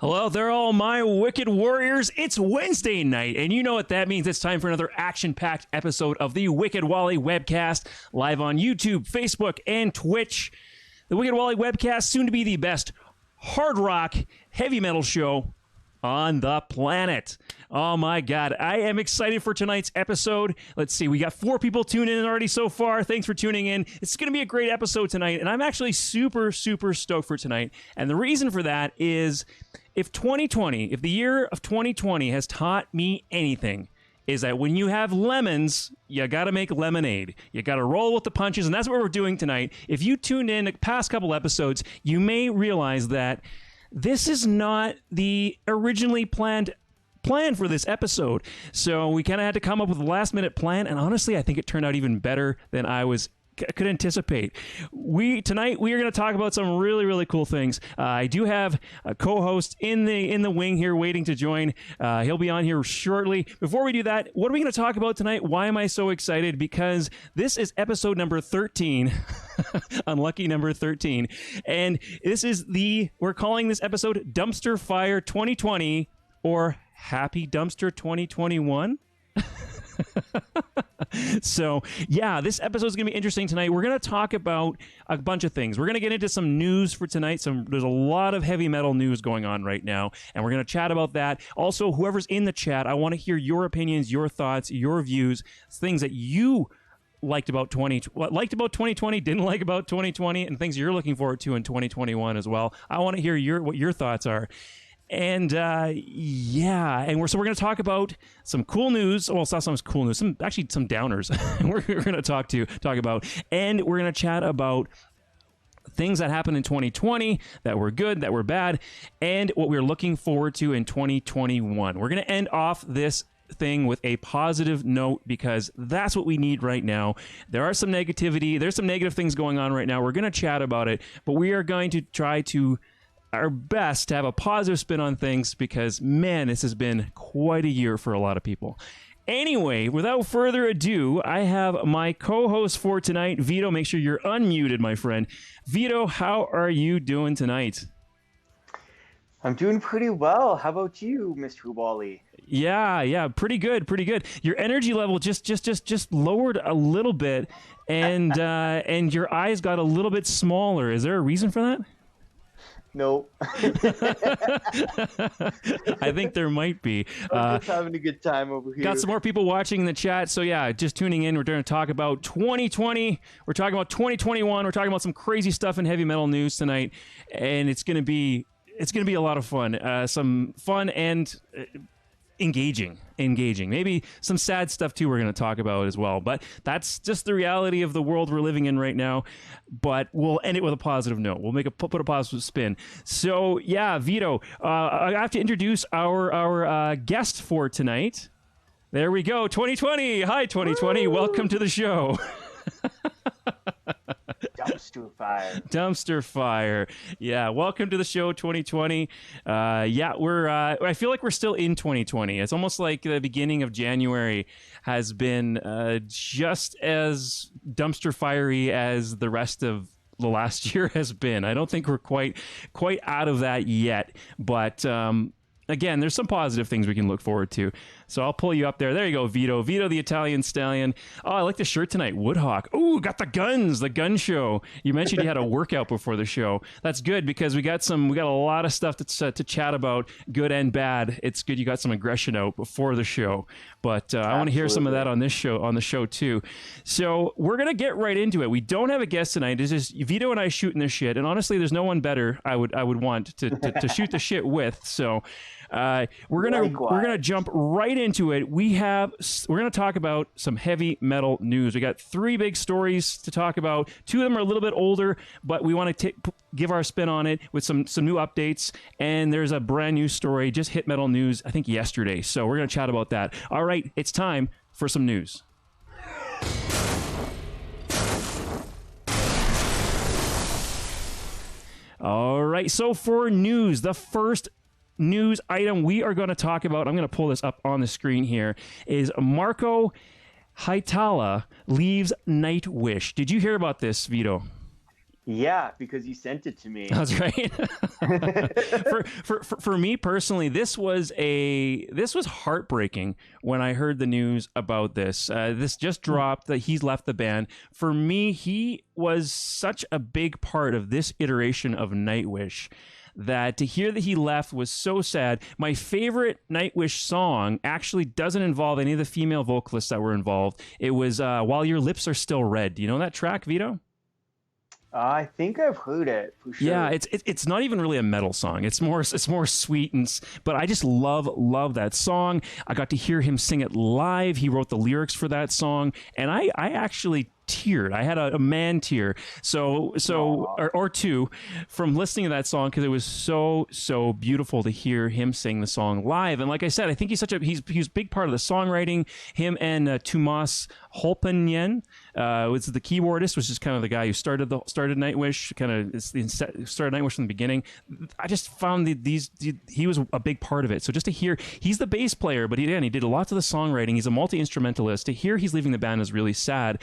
Hello there, all my wicked warriors. It's Wednesday night, and you know what that means. It's time for another action-packed episode of the Wicked Wally webcast, live on YouTube, Facebook, and Twitch. The Wicked Wally webcast, soon to be the best hard rock, heavy metal show on the planet. Oh my God, I am excited for tonight's episode. Let's see, we got 4 people tuned in already so far. Thanks for tuning in. It's going to be a great episode tonight, and I'm actually super stoked for tonight. And the reason for that is, if the year of 2020 has taught me anything, is that when you have lemons, you got to make lemonade. You got to roll with the punches, and that's what we're doing tonight. If you tuned in the past couple episodes, you may realize that this is not the originally planned plan for this episode. So we kind of had to come up with a last-minute plan, and honestly, I think it turned out even better than I could anticipate. Tonight we are going to talk about some really cool things. I do have a co-host in the wing here waiting to join. He'll be on here shortly. Before we do that, what are we going to talk about tonight? Why am I so excited? Because this is episode number 13. Unlucky number 13. And we're calling this episode Dumpster Fire 2020 or Happy Dumpster 2021. So, yeah, this episode is going to be interesting tonight. We're going to talk about a bunch of things. We're going to get into some news for tonight. There's a lot of heavy metal news going on right now, and we're going to chat about that. Also, whoever's in the chat, I want to hear your opinions, your thoughts, your views, things that you liked about 2020, didn't like about 2020, and things you're looking forward to in 2021 as well. I want to hear what your thoughts are. And so we're going to talk about some cool news. Well, it's not some cool news, some downers. we're going to talk about, and we're going to chat about things that happened in 2020 that were good, that were bad, and what we're looking forward to in 2021. We're going to end off this thing with a positive note because that's what we need right now. There are some negativity. There's some negative things going on right now. We're going to chat about it, but we are going to try to our best to have a positive spin on things because, man, this has been quite a year for a lot of people. Anyway, without further ado, I have my co-host for tonight, Vito. Make sure you're unmuted, my friend. Vito, how are you doing tonight? I'm doing pretty well. How about you, Mr. Wally? Yeah, pretty good. Your energy level just lowered a little bit, and and your eyes got a little bit smaller. Is there a reason for that? No. I think there might be. I'm just having a good time over here. Got some more people watching in the chat. So yeah, just tuning in. We're going to talk about 2020. We're talking about 2021. We're talking about some crazy stuff in heavy metal news tonight. And it's going to be a lot of fun. Some fun and engaging. Maybe some sad stuff too we're going to talk about as well. But that's just the reality of the world we're living in right now. But we'll end it with a positive note. We'll put a positive spin. So yeah, Vito, I have to introduce our guest for tonight. There we go, 2020. Hi, 2020. Woo! Welcome to the show. Dumpster Fire. Yeah, welcome to the show, 2020. I feel like we're still in 2020. It's almost like the beginning of January has been just as dumpster fiery as the rest of the last year has been. I don't think we're quite out of that yet, but again, there's some positive things we can look forward to. So I'll pull you up there. There you go, Vito. Vito, the Italian stallion. Oh, I like the shirt tonight. Woodhawk. Ooh, got the gun show. You mentioned you had a workout before the show. That's good because we got a lot of stuff to chat about, good and bad. It's good you got some aggression out before the show. But I want to hear some of that on the show too. So we're going to get right into it. We don't have a guest tonight. It's just Vito and I shooting this shit. And honestly, there's no one better I would want to shoot the shit with. So we're gonna jump right into it. We're gonna talk about some heavy metal news. We got 3 big stories to talk about. 2 of them are a little bit older, but we want to give our spin on it with some new updates. And there's a brand new story, just hit metal news, I think yesterday. So we're gonna chat about that. All right, it's time for some news. All right, so for news, the first news item we are going to talk about, I'm going to pull this up on the screen here, is Marco Hietala leaves Nightwish. Did you hear about this, Vito? Yeah, because you sent it to me. That's right. For me personally, this was heartbreaking when I heard the news about this. This just dropped that he's left the band. For me, he was such a big part of this iteration of Nightwish that to hear that he left was so sad. My favorite Nightwish song actually doesn't involve any of the female vocalists that were involved. It was While Your Lips Are Still Red. Do you know that track, Vito? I think I've heard it for sure. Yeah, it's not even really a metal song. It's more sweet, but I just love that song. I got to hear him sing it live. He wrote the lyrics for that song, and I actually teared. I had a man tear, or two, from listening to that song, because it was so beautiful to hear him sing the song live. And like I said, I think he's a big part of the songwriting. Him and Tomas Holpanien was the keyboardist, which is kind of the guy who started Nightwish, started Nightwish from the beginning. I just found he was a big part of it. So just to hear, he's the bass player, but he did lots of the songwriting. He's a multi-instrumentalist. To hear he's leaving the band is really sad.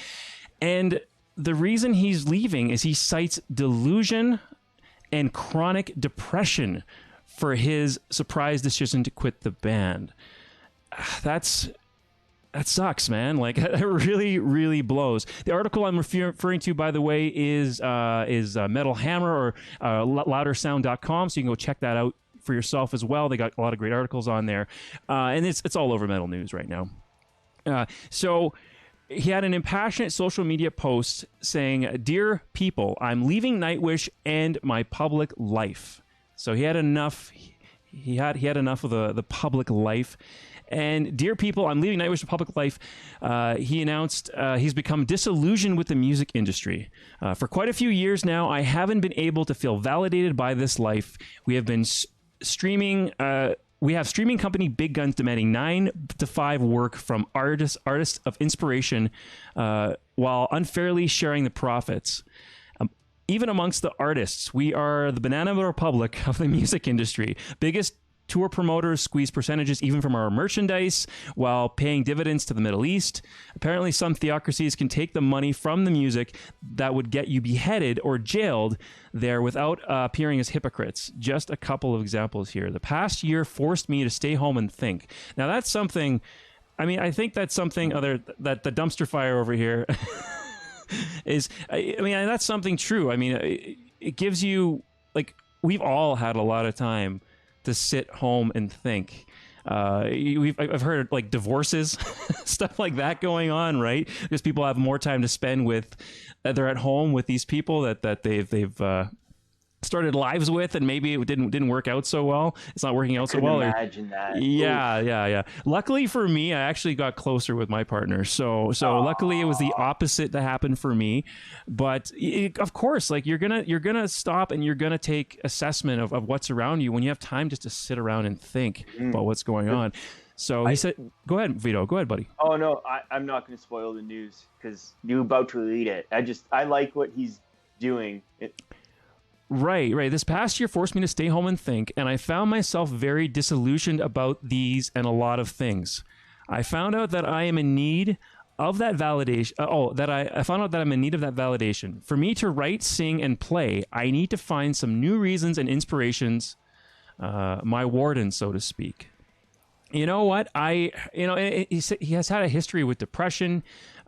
And the reason he's leaving is he cites delusion and chronic depression for his surprise decision to quit the band. That sucks, man. Like, it really blows. The article I'm referring to, by the way, is Metal Hammer or loudersound.com, so you can go check that out for yourself as well. They got a lot of great articles on there, and it's all over metal news right now. So he had an impassionate social media post saying, "Dear people, I'm leaving Nightwish and my public life." So he had enough. He had enough of the public life. And dear people, I'm leaving Nightwish and public life. He announced he's become disillusioned with the music industry. For quite a few years now, I haven't been able to feel validated by this life. We have been streaming. We have streaming company big guns demanding 9 to 5 work from artists of inspiration, while unfairly sharing the profits. Even amongst the artists, we are the banana republic of the music industry. Biggest tour promoters squeeze percentages even from our merchandise while paying dividends to the Middle East. Apparently, some theocracies can take the money from the music that would get you beheaded or jailed there without appearing as hypocrites. Just a couple of examples here. The past year forced me to stay home and think. Now, that's something... I mean, I think that's something that the dumpster fire over here is... I mean, that's something true. I mean, it gives you... Like, we've all had a lot of time to sit home and think. I've heard like divorces, stuff like that going on, right? Because people have more time to spend with, they're at home with these people that they've started lives with, and maybe it didn't work out so well. It's not working out so well. Imagine that. Yeah. Luckily for me, I actually got closer with my partner. So luckily it was the opposite that happened for me. But of course, like you're gonna stop and you're gonna take assessment of what's around you when you have time just to sit around and think about what's going on. So he said, "Go ahead, Vito. Go ahead, buddy." Oh no, I'm not going to spoil the news because you're about to read it. I like what he's doing. Right. This past year forced me to stay home and think, and I found myself very disillusioned about these and a lot of things. I found out that I am in need of that validation. I found out that I'm in need of that validation. For me to write, sing, and play, I need to find some new reasons and inspirations, my warden, so to speak. You know what? He has had a history with depression.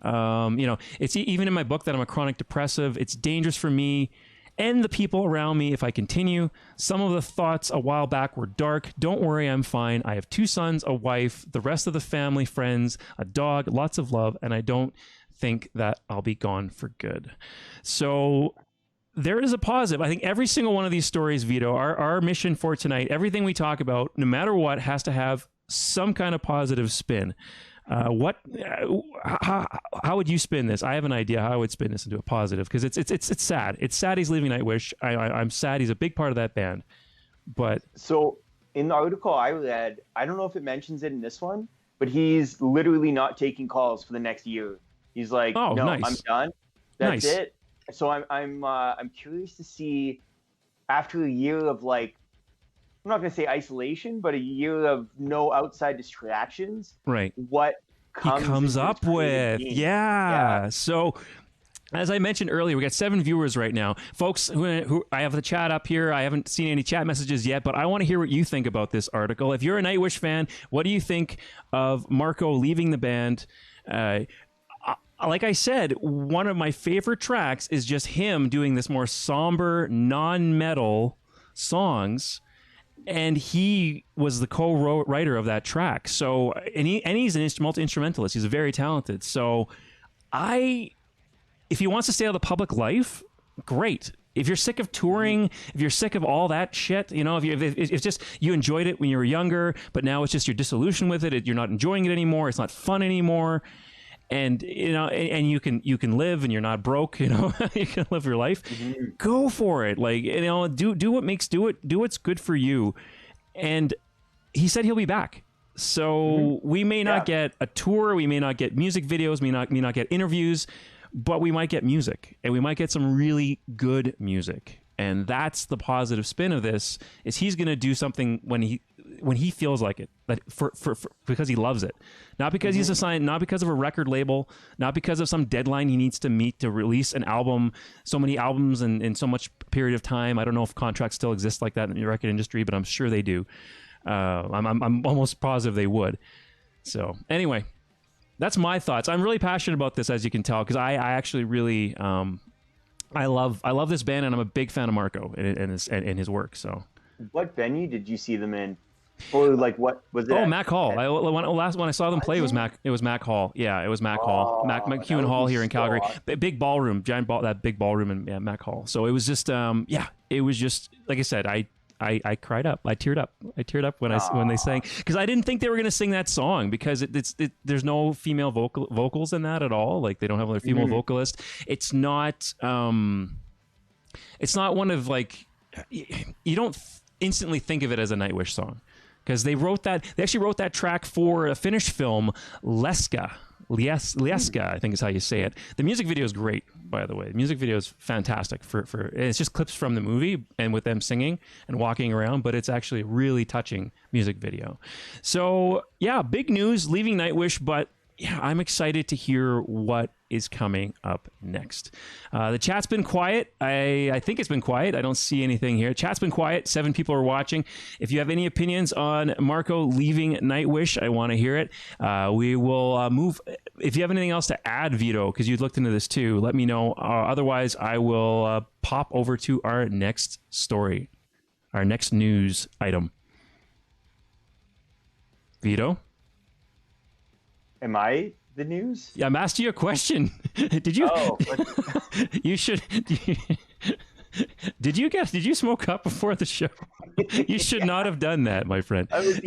It's even in my book that I'm a chronic depressive. It's dangerous for me and the people around me if I continue. Some of the thoughts a while back were dark. Don't worry, I'm fine. I have 2 sons, a wife, the rest of the family, friends, a dog, lots of love, and I don't think that I'll be gone for good. So there is a positive. I think every single one of these stories, Vito, our mission for tonight, everything we talk about, no matter what, has to have some kind of positive spin. How would you spin this? I have an idea how I would spin this into a positive, because it's sad. It's sad he's leaving Nightwish. I'm sad he's a big part of that band. But so in the article I read, I don't know if it mentions it in this one, but he's literally not taking calls for the next year. He's like, no, nice. I'm done. That's it. So I'm curious to see, after a year of, like, I'm not going to say isolation, but a year of no outside distractions. Right. What he comes up with. Yeah. So As I mentioned earlier, we got 7 viewers right now. Folks, who I have the chat up here. I haven't seen any chat messages yet, but I want to hear what you think about this article. If you're a Nightwish fan, what do you think of Marco leaving the band? Like I said, one of my favorite tracks is just him doing this more somber, non-metal songs, and he was the co-writer of that track. So, and he's an multi-instrumentalist. He's very talented. So, if he wants to stay out of the public life, great. If you're sick of touring, if you're sick of all that shit, you know, if it's just you enjoyed it when you were younger, but now it's just you're disillusioned with it, you're not enjoying it anymore, it's not fun anymore, and you know, and you can live and you're not broke, you know, you can live your life. Go for it, like, you know, do what's good for you. And he said he'll be back. So we may not get a tour, we may not get music videos, may not get interviews, but we might get music, and we might get some really good music. And that's the positive spin of this, is he's going to do something when he feels like it, that for because he loves it, not because he's assigned, not because of a record label, not because of some deadline he needs to meet to release an album, so many albums in so much period of time. I don't know if contracts still exist like that in the record industry, but I'm sure they do. I'm almost positive they would. So anyway, that's my thoughts. I'm really passionate about this, as you can tell, because I actually really I love this band, and I'm a big fan of Marco and his work. So, what venue did you see them in? Or like what was it? Oh, Mac Hall. When I saw them play, it was Mac Hall. Yeah, it was Mac Hall. McEwen Hall here in Calgary. Big ballroom, that big ballroom in Mac Hall. So it was just it was just like I said, I cried up. I teared up when they sang, because I didn't think they were going to sing that song, because there's no female vocals in that at all. Like, they don't have a female vocalist. It's not one of, like, you don't instantly think of it as a Nightwish song, because they actually wrote that track for a Finnish film, Lieska, I think is how you say it. The music video is great, by the way. The music video is fantastic. It's just clips from the movie and with them singing and walking around, but it's actually a really touching music video. So yeah, big news, leaving Nightwish, but yeah, I'm excited to hear what is coming up next. The chat's been quiet. I think it's been quiet. I don't see anything here. Chat's been quiet. 7 people are watching. If you have any opinions on Marco leaving Nightwish, I want to hear it. We will move. If you have anything else to add, Vito, because you looked into this too, let me know. Otherwise, I will pop over to our next story, our next news item. Vito? Am I the news? Yeah, I'm asking you a question. Did you? Oh, you should. Did you smoke up before the show? You should not have done that, my friend. I was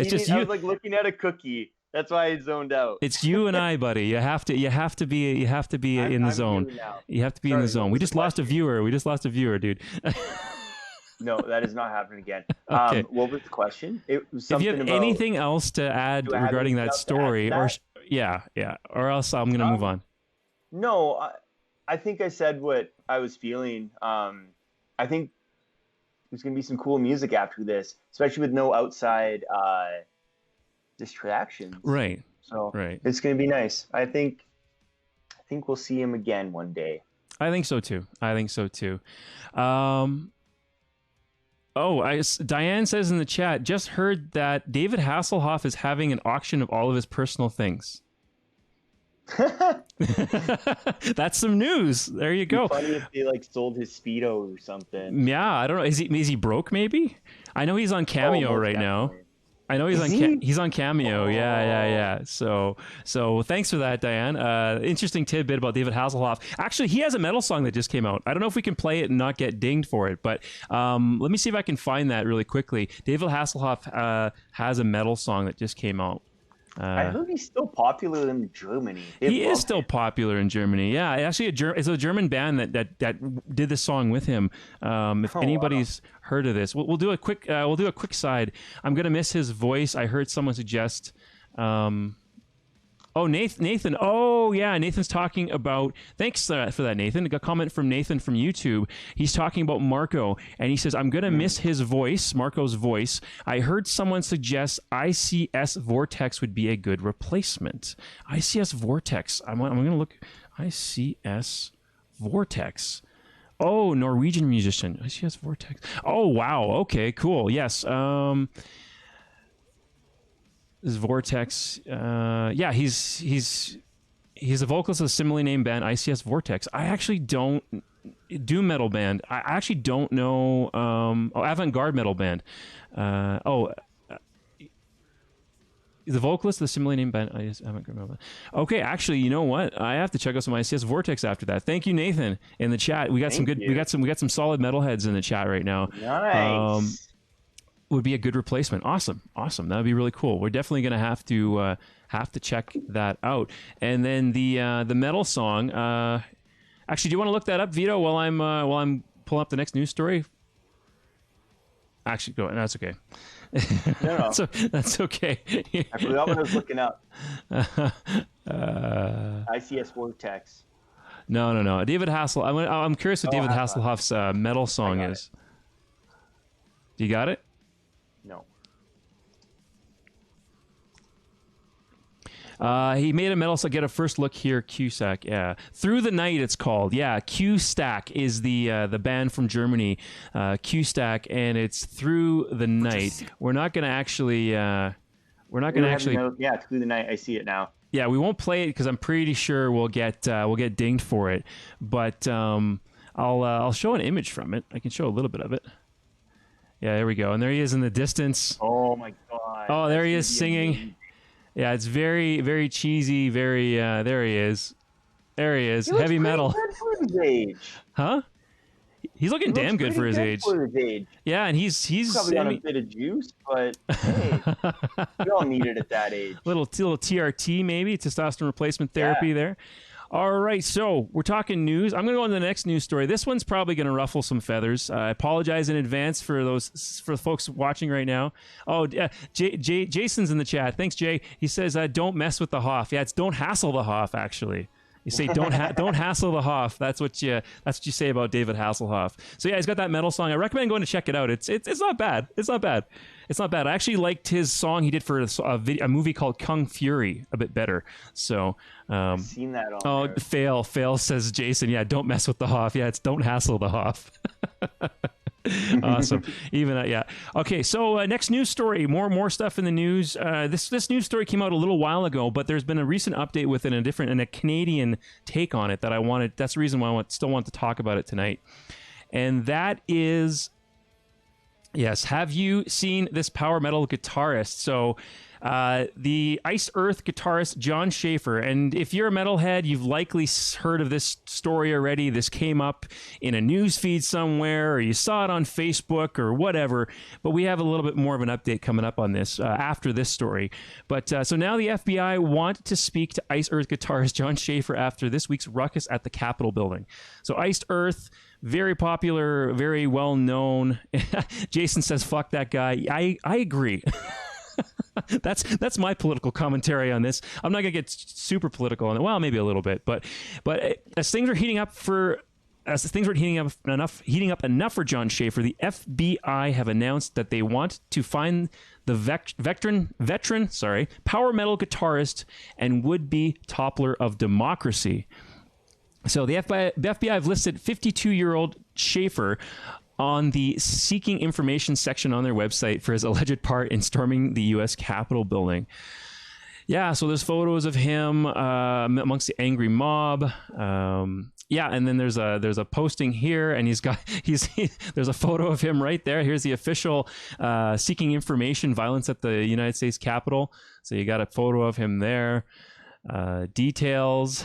like looking at a cookie. That's why I zoned out. It's you and I, buddy. You have to be in the zone. You have to be in the zone. We just lost a viewer, dude. No, that is not happening again. Okay. What was the question? It was something if you have anything else to add regarding that story, or or else I'm going to move on. No, I think I said what I was feeling. I think there's going to be some cool music after this, especially with no outside distractions. Right. So it's going to be nice. I think we'll see him again one day. I think so too. Diane says in the chat, just heard that David Hasselhoff is having an auction of all of his personal things. That's some news. There you go. Funny if they sold his Speedo or something. Yeah, I don't know. Is he broke? Maybe. I know he's on Cameo right now. I know he's on Cameo. Yeah. So thanks for that, Diane. Interesting tidbit about David Hasselhoff. Actually, he has a metal song that just came out. I don't know if we can play it and not get dinged for it, but let me see if I can find that really quickly. David Hasselhoff has a metal song that just came out. I heard he's still popular in Germany. He is still popular in Germany. Yeah, actually, it's a German band that did this song with him. If anybody's heard of this, we'll do a quick side. I'm gonna miss his voice. I heard someone suggest. Nathan. Oh, yeah. Nathan's talking about... Thanks for that, Nathan. A comment from Nathan from YouTube. He's talking about Marco, and he says, I'm going to miss his voice, Marco's voice. I heard someone suggest ICS Vortex would be a good replacement. ICS Vortex. I'm going to look... ICS Vortex. Oh, Norwegian musician. ICS Vortex. Oh, wow. Okay, cool. Yes. This is Vortex. Yeah, he's a vocalist of a similarly named band, ICS Vortex. I actually don't... Doom metal band. I actually don't know... avant-garde metal band. The vocalist of the similarly named band. Okay, actually, you know what? I have to check out some ICS Vortex after that. Thank you, Nathan, in the chat. We got some good. We got some solid metalheads in the chat right now. Nice. Would be a good replacement. Awesome. That would be really cool. We're definitely gonna have to check that out. And then the metal song. Actually, do you want to look that up, Vito, while I'm pulling up the next news story? Actually, go. No, that's okay. No. That's okay. I forgot what I was looking up. ICS Vortex. No. David Hasselhoff. I'm curious what David Hasselhoff's metal song is. Do you got it? No. He made a metal song. Get a first look here. Cusack. Yeah. Through the Night it's called. Yeah. Q-Stack is the band from Germany. Q-Stack, and it's Through the Night. We're not going to actually... Yeah, Through the Night. I see it now. Yeah, we won't play it because I'm pretty sure we'll get dinged for it. But I'll show an image from it. I can show a little bit of it. Yeah, there we go. And there he is in the distance. Oh my god. Oh, there he is singing. Amazing. Yeah, it's very, very cheesy. Very. There he is. Heavy metal. Good for his age. Huh? He's looking damn good for his age. Yeah, and he's probably on a bit of juice, but hey, we all need it at that age. Little TRT maybe, testosterone replacement therapy there. All right, so we're talking news. I'm going to go on to the next news story. This one's probably going to ruffle some feathers. I apologize in advance for the folks watching right now. Oh, Jason's in the chat. Thanks, Jay. He says, "Don't mess with the Hoff." Yeah, it's "Don't hassle the Hoff." Actually, you say don't hassle the Hoff. That's what you say about David Hasselhoff. So yeah, he's got that metal song. I recommend going to check it out. It's not bad. It's not bad. I actually liked his song he did for a movie called Kung Fury a bit better. So I've seen that on there. Fail says Jason. Yeah, don't mess with the Hoff. Yeah, it's don't hassle the Hoff. Awesome. Even yeah. Okay, so next news story. More stuff in the news. This news story came out a little while ago, but there's been a recent update with it and a Canadian take on it that I wanted. That's the reason why I still want to talk about it tonight. And that is, yes, have you seen this power metal guitarist? So the Ice Earth guitarist John Schaefer, and if you're a metalhead, you've likely heard of this story already. This came up in a news feed somewhere, or you saw it on Facebook or whatever, but we have a little bit more of an update coming up on this after this story. But so now the FBI want to speak to Ice Earth guitarist John Schaefer after this week's ruckus at the Capitol building. So Ice Earth, very popular, very well known. Jason says, "Fuck that guy." I agree. That's my political commentary on this. I'm not gonna get super political on it. Well, maybe a little bit, but as things are heating up enough for John Schaefer, the FBI have announced that they want to find the veteran power metal guitarist and would-be toppler of democracy. So the FBI have listed 52-year-old Schaefer on the seeking information section on their website for his alleged part in storming the U.S. Capitol building. Yeah, so there's photos of him amongst the angry mob. Yeah, and then there's a posting here, and there's a photo of him right there. Here's the official seeking information violence at the United States Capitol. So you got a photo of him there. Details.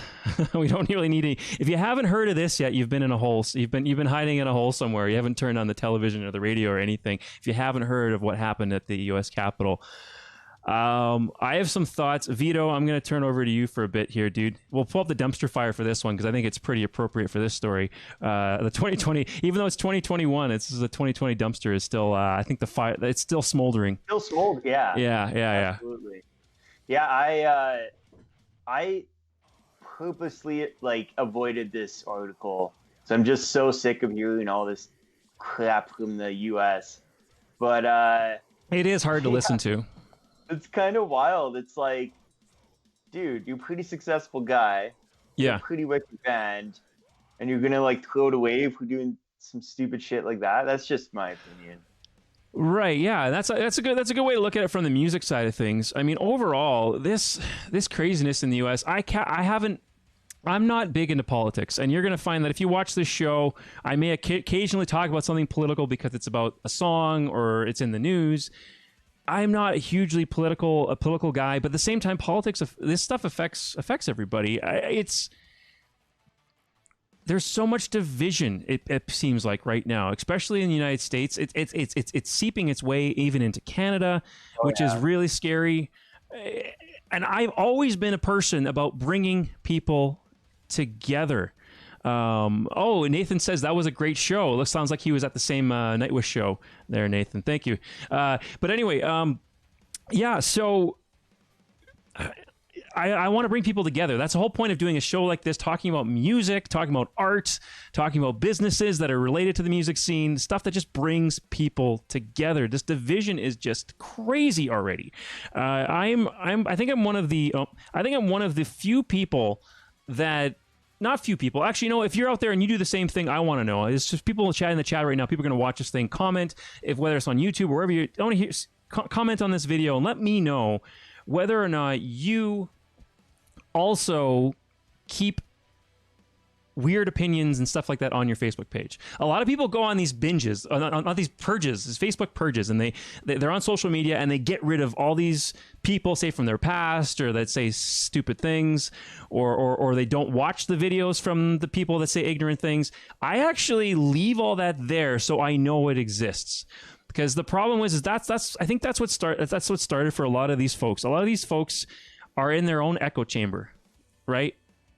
We don't really need any. If you haven't heard of this yet, you've been in a hole. You've been hiding in a hole somewhere. You haven't turned on the television or the radio or anything. If you haven't heard of what happened at the U.S. Capitol, I have some thoughts. Vito, I'm going to turn over to you for a bit here, dude. We'll pull up the dumpster fire for this one because I think it's pretty appropriate for this story. The 2020, even though it's 2021, this is a 2020 dumpster is still. I think the fire, it's still smoldering. Still smoldering. Yeah. Yeah. Absolutely. Yeah, I purposely avoided this article, so I'm just so sick of hearing all this crap from the U.S. But it is hard to listen to. It's kind of wild. It's like, dude, you're a pretty successful guy. Yeah. Pretty wicked band. and you're gonna like throw it away if we're doing some stupid shit like that. That's just my opinion. Right, yeah, that's a good way to look at it from the music side of things. I mean, overall, this craziness in the U.S. I'm not big into politics, and you're going to find that if you watch this show, I may occasionally talk about something political because it's about a song or it's in the news. I'm not a hugely political guy, but at the same time, politics, this stuff affects everybody. There's so much division. It seems like right now, especially in the United States, it's seeping its way even into Canada, which is really scary. And I've always been a person about bringing people together. Nathan says that was a great show. It sounds like he was at the same Nightwish show there, Nathan. Thank you. But anyway, so I want to bring people together. That's the whole point of doing a show like this, talking about music, talking about art, talking about businesses that are related to the music scene, stuff that just brings people together. This division is just crazy already. I think I'm one of the few people that. Not few people. Actually, if you're out there and you do the same thing, I want to know. It's just people in the chat right now. People are going to watch this thing. Comment, whether it's on YouTube or wherever you want to comment on this video and let me know whether or not you also keep weird opinions and stuff like that on your Facebook page. A lot of people go on these binges, on these purges, these Facebook purges, and they're on social media and they get rid of all these people, say from their past, or that say stupid things, or they don't watch the videos from the people that say ignorant things. I actually leave all that there so I know it exists. Because the problem is I think that's what started for a lot of these folks. A lot of these folks are in their own echo chamber, right?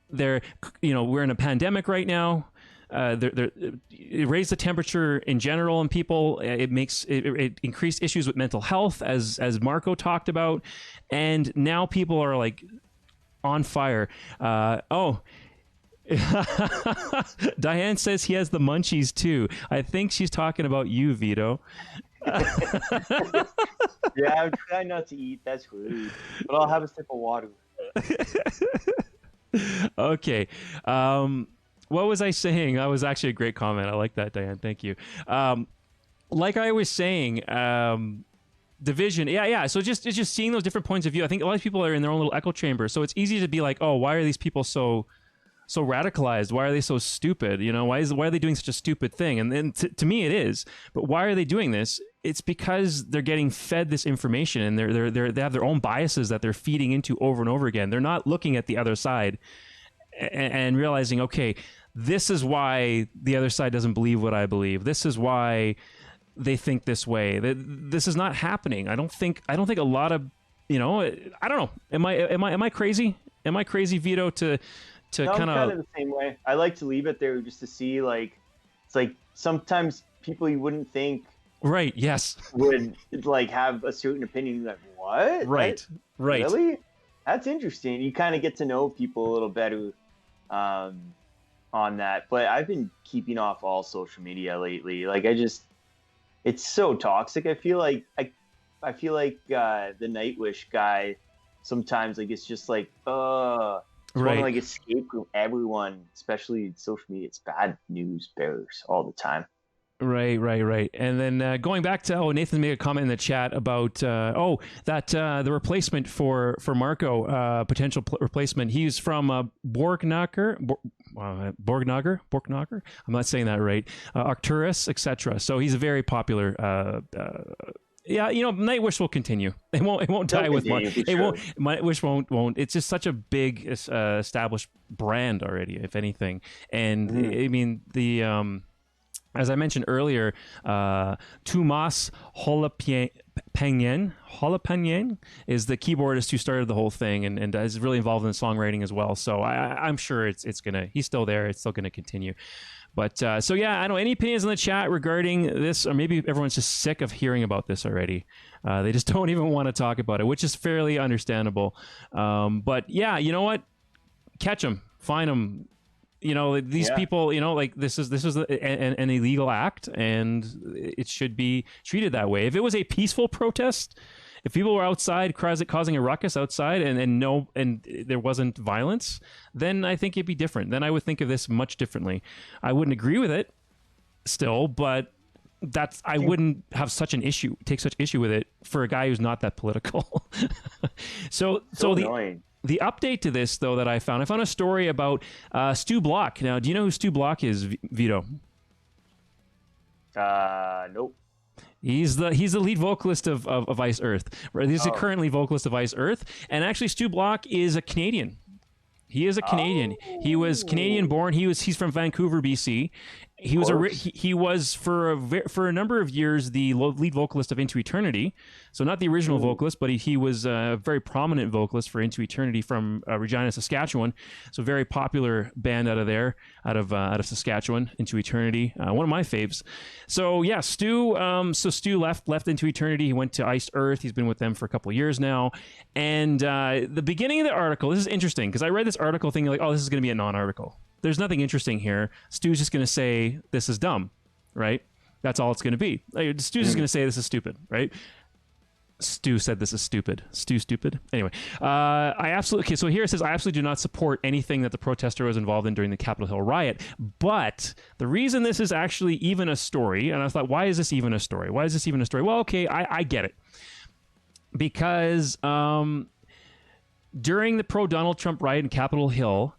We're in a pandemic right now. It raised the temperature in general in people. It increased issues with mental health, as Marco talked about, and now people are like on fire. Diane says he has the munchies too. I think she's talking about you, Vito. Yeah, I'm trying not to eat. That's rude. But I'll have a sip of water. Okay. What was I saying? That was actually a great comment. I like that, Diane. Thank you. Like I was saying, division. Yeah. So it's just seeing those different points of view. I think a lot of people are in their own little echo chamber. So it's easy to be like, oh, why are these people so radicalized? Why are they so stupid? Why are they doing such a stupid thing? And then to me it is. But why are they doing this? It's because they're getting fed this information, and they have their own biases that they're feeding into over and over again. They're not looking at the other side and realizing, okay, this is why the other side doesn't believe what I believe. This is why they think this way. This is not happening. I don't think a lot of, I don't know. Am I crazy? Am I crazy, Vito, to no, kind of the same way. I like to leave it there just to see, like, it's like sometimes people you wouldn't think right, yes, would like have a certain opinion. Like, what? Right. Really? That's interesting. You kind of get to know people a little better on that. But I've been keeping off all social media lately. Like, it's so toxic. I feel like the Nightwish guy sometimes, like, it's just like, It's right. Want to escape from everyone, especially social media. It's bad news bears all the time. Right. And then going back to Nathan made a comment in the chat about the replacement for Marco, potential replacement. He's from Borgnager. I'm not saying that right. Arcturus, etc. So he's a very popular. Nightwish will continue. It won't die with Marco. Nightwish won't. It's just such a big established brand already, if anything. And I mean the. As I mentioned earlier, Tomas Holopanyan is the keyboardist who started the whole thing and is really involved in the songwriting as well. So I'm sure he's still there. It's still gonna continue. But I don't know, any opinions in the chat regarding this, or maybe everyone's just sick of hearing about this already. They just don't even want to talk about it, which is fairly understandable. But yeah, you know what? Catch them, find them. These people, like this is an illegal act, and it should be treated that way. If it was a peaceful protest, If people were outside causing a ruckus outside and there wasn't violence, then I think it'd be different. Then I would think of this much differently. I wouldn't agree with it still, but I wouldn't have take such issue with it for a guy who's not that political. So the update to this, though, that I found a story about Stu Block. Now, do you know who Stu Block is, Vito? Nope. He's the lead vocalist of Ice Earth. He's the current lead vocalist of Ice Earth, and actually Stu Block is a Canadian. He is a Canadian. He was Canadian born. He's from Vancouver, BC. He was for a number of years the lead vocalist of Into Eternity. So not the original vocalist, but he was a very prominent vocalist for Into Eternity from Regina, Saskatchewan. So very popular band out of Saskatchewan, Into Eternity. One of my faves. So yeah, Stu. So Stu left Into Eternity. He went to Iced Earth. He's been with them for a couple of years now. And the beginning of the article, this is interesting because I read this article thinking like, oh, this is going to be a non-article. There's nothing interesting here. Stu's just going to say this is dumb, right? That's all it's going to be. Stu's just going to say this is stupid, right? Stu said this is stupid. Stu stupid. Anyway, okay, so here it says, I absolutely do not support anything that the protester was involved in during the Capitol Hill riot. But the reason this is actually even a story, and I thought, why is this even a story? Why is this even a story? Well, okay, I get it. Because during the pro-Donald Trump riot in Capitol Hill,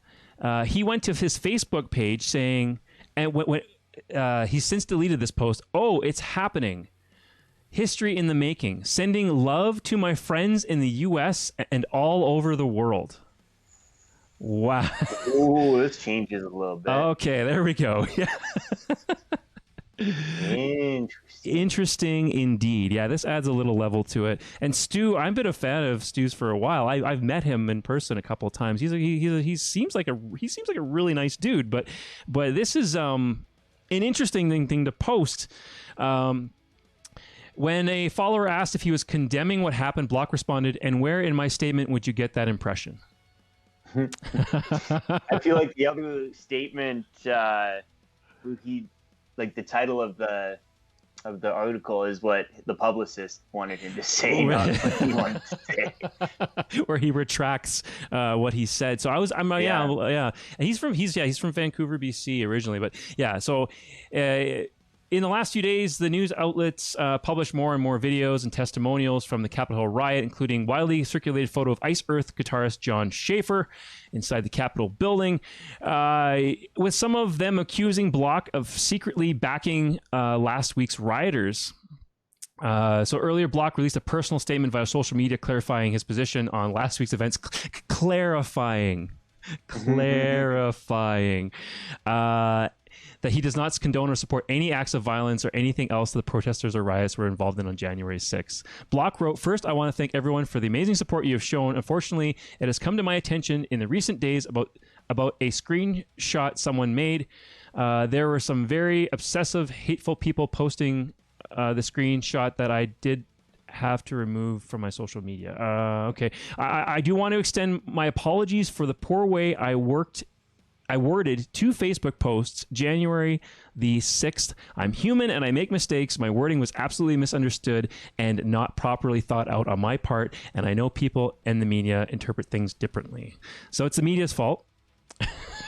he went to his Facebook page saying, and he's since deleted this post, oh, it's happening. History in the making. Sending love to my friends in the U.S. and all over the world. Wow. Ooh, this changes a little bit. Okay, there we go. Yeah. Interesting indeed. Yeah, this adds a little level to it. And Stu, I've been a fan of Stu's for a while. I've met him in person a couple of times. He seems like a really nice dude. But this is an interesting thing to post. When a follower asked if he was condemning what happened, Block responded, "And where in my statement would you get that impression?" I feel like the other statement, the title of the article is what the publicist wanted him to say, not what he wanted to say. Where he retracts what he said. So yeah. And he's from Vancouver, BC originally, but yeah. So in the last few days, the news outlets published more and more videos and testimonials from the Capitol Hill riot, including widely circulated photo of Ice Earth guitarist John Schaefer inside the Capitol building, with some of them accusing Block of secretly backing last week's rioters. So earlier, Block released a personal statement via social media clarifying his position on last week's events. Clarifying. That he does not condone or support any acts of violence or anything else that the protesters or riots were involved in on January 6th. Block wrote, "First, I want to thank everyone for the amazing support you have shown. Unfortunately, it has come to my attention in the recent days about a screenshot someone made. There were some very obsessive, hateful people posting the screenshot that I did have to remove from my social media. Okay. I do want to extend my apologies for the poor way I worded two Facebook posts January the 6th. I'm human and I make mistakes. My wording was absolutely misunderstood and not properly thought out on my part. And I know people and the media interpret things differently. So it's the media's fault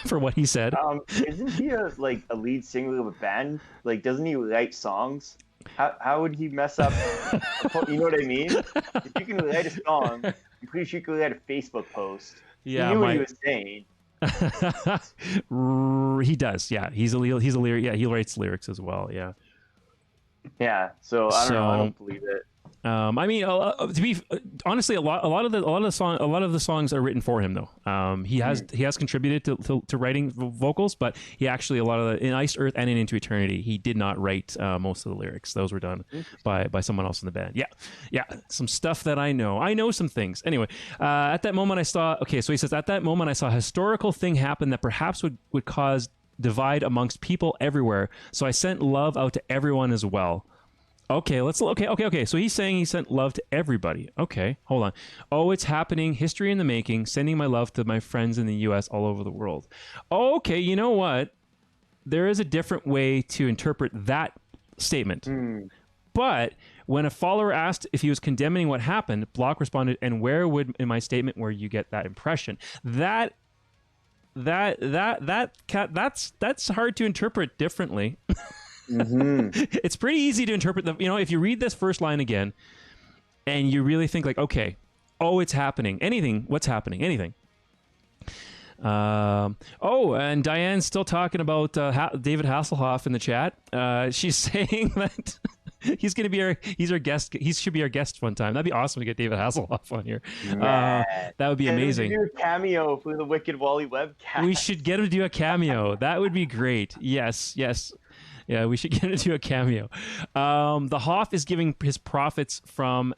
for what he said. Isn't he a lead singer of a band? Like, doesn't he write songs? How would he mess up? You know what I mean? If you can write a song, I'm pretty sure you could write a Facebook post. Yeah, he knew what he was saying. He does, yeah. He's a lyric. Yeah, he writes lyrics as well. Yeah. Yeah. So I don't know. I don't believe it. I mean, to be honestly, a lot of the songs are written for him though. He has contributed to writing vocals, but he actually in Iced Earth and in Into Eternity, he did not write most of the lyrics. Those were done by someone else in the band. Yeah, some stuff that I know some things. Anyway, at that moment I saw. Okay, so he says, at that moment I saw a historical thing happen that perhaps would cause divide amongst people everywhere. So I sent love out to everyone as well. Okay, okay. So he's saying he sent love to everybody. Okay, hold on. Oh, it's happening. History in the making. Sending my love to my friends in the U.S. all over the world. Okay, you know what? There is a different way to interpret that statement. But when a follower asked if he was condemning what happened, Block responded, "And where would in my statement where you get that impression?" That's hard to interpret differently. It's pretty easy to interpret if you read this first line again and you really think like, okay, it's happening. Anything. What's happening? Anything. And Diane's still talking about David Hasselhoff in the chat. She's saying that he's going to be our guest. He should be our guest one time. That'd be awesome to get David Hasselhoff on here. That would be amazing. Do a cameo for the Wicked Wally webcast. We should get him to do a cameo. That would be great. Yes. Yeah, we should get him to do a cameo. The Hoff is giving his profits from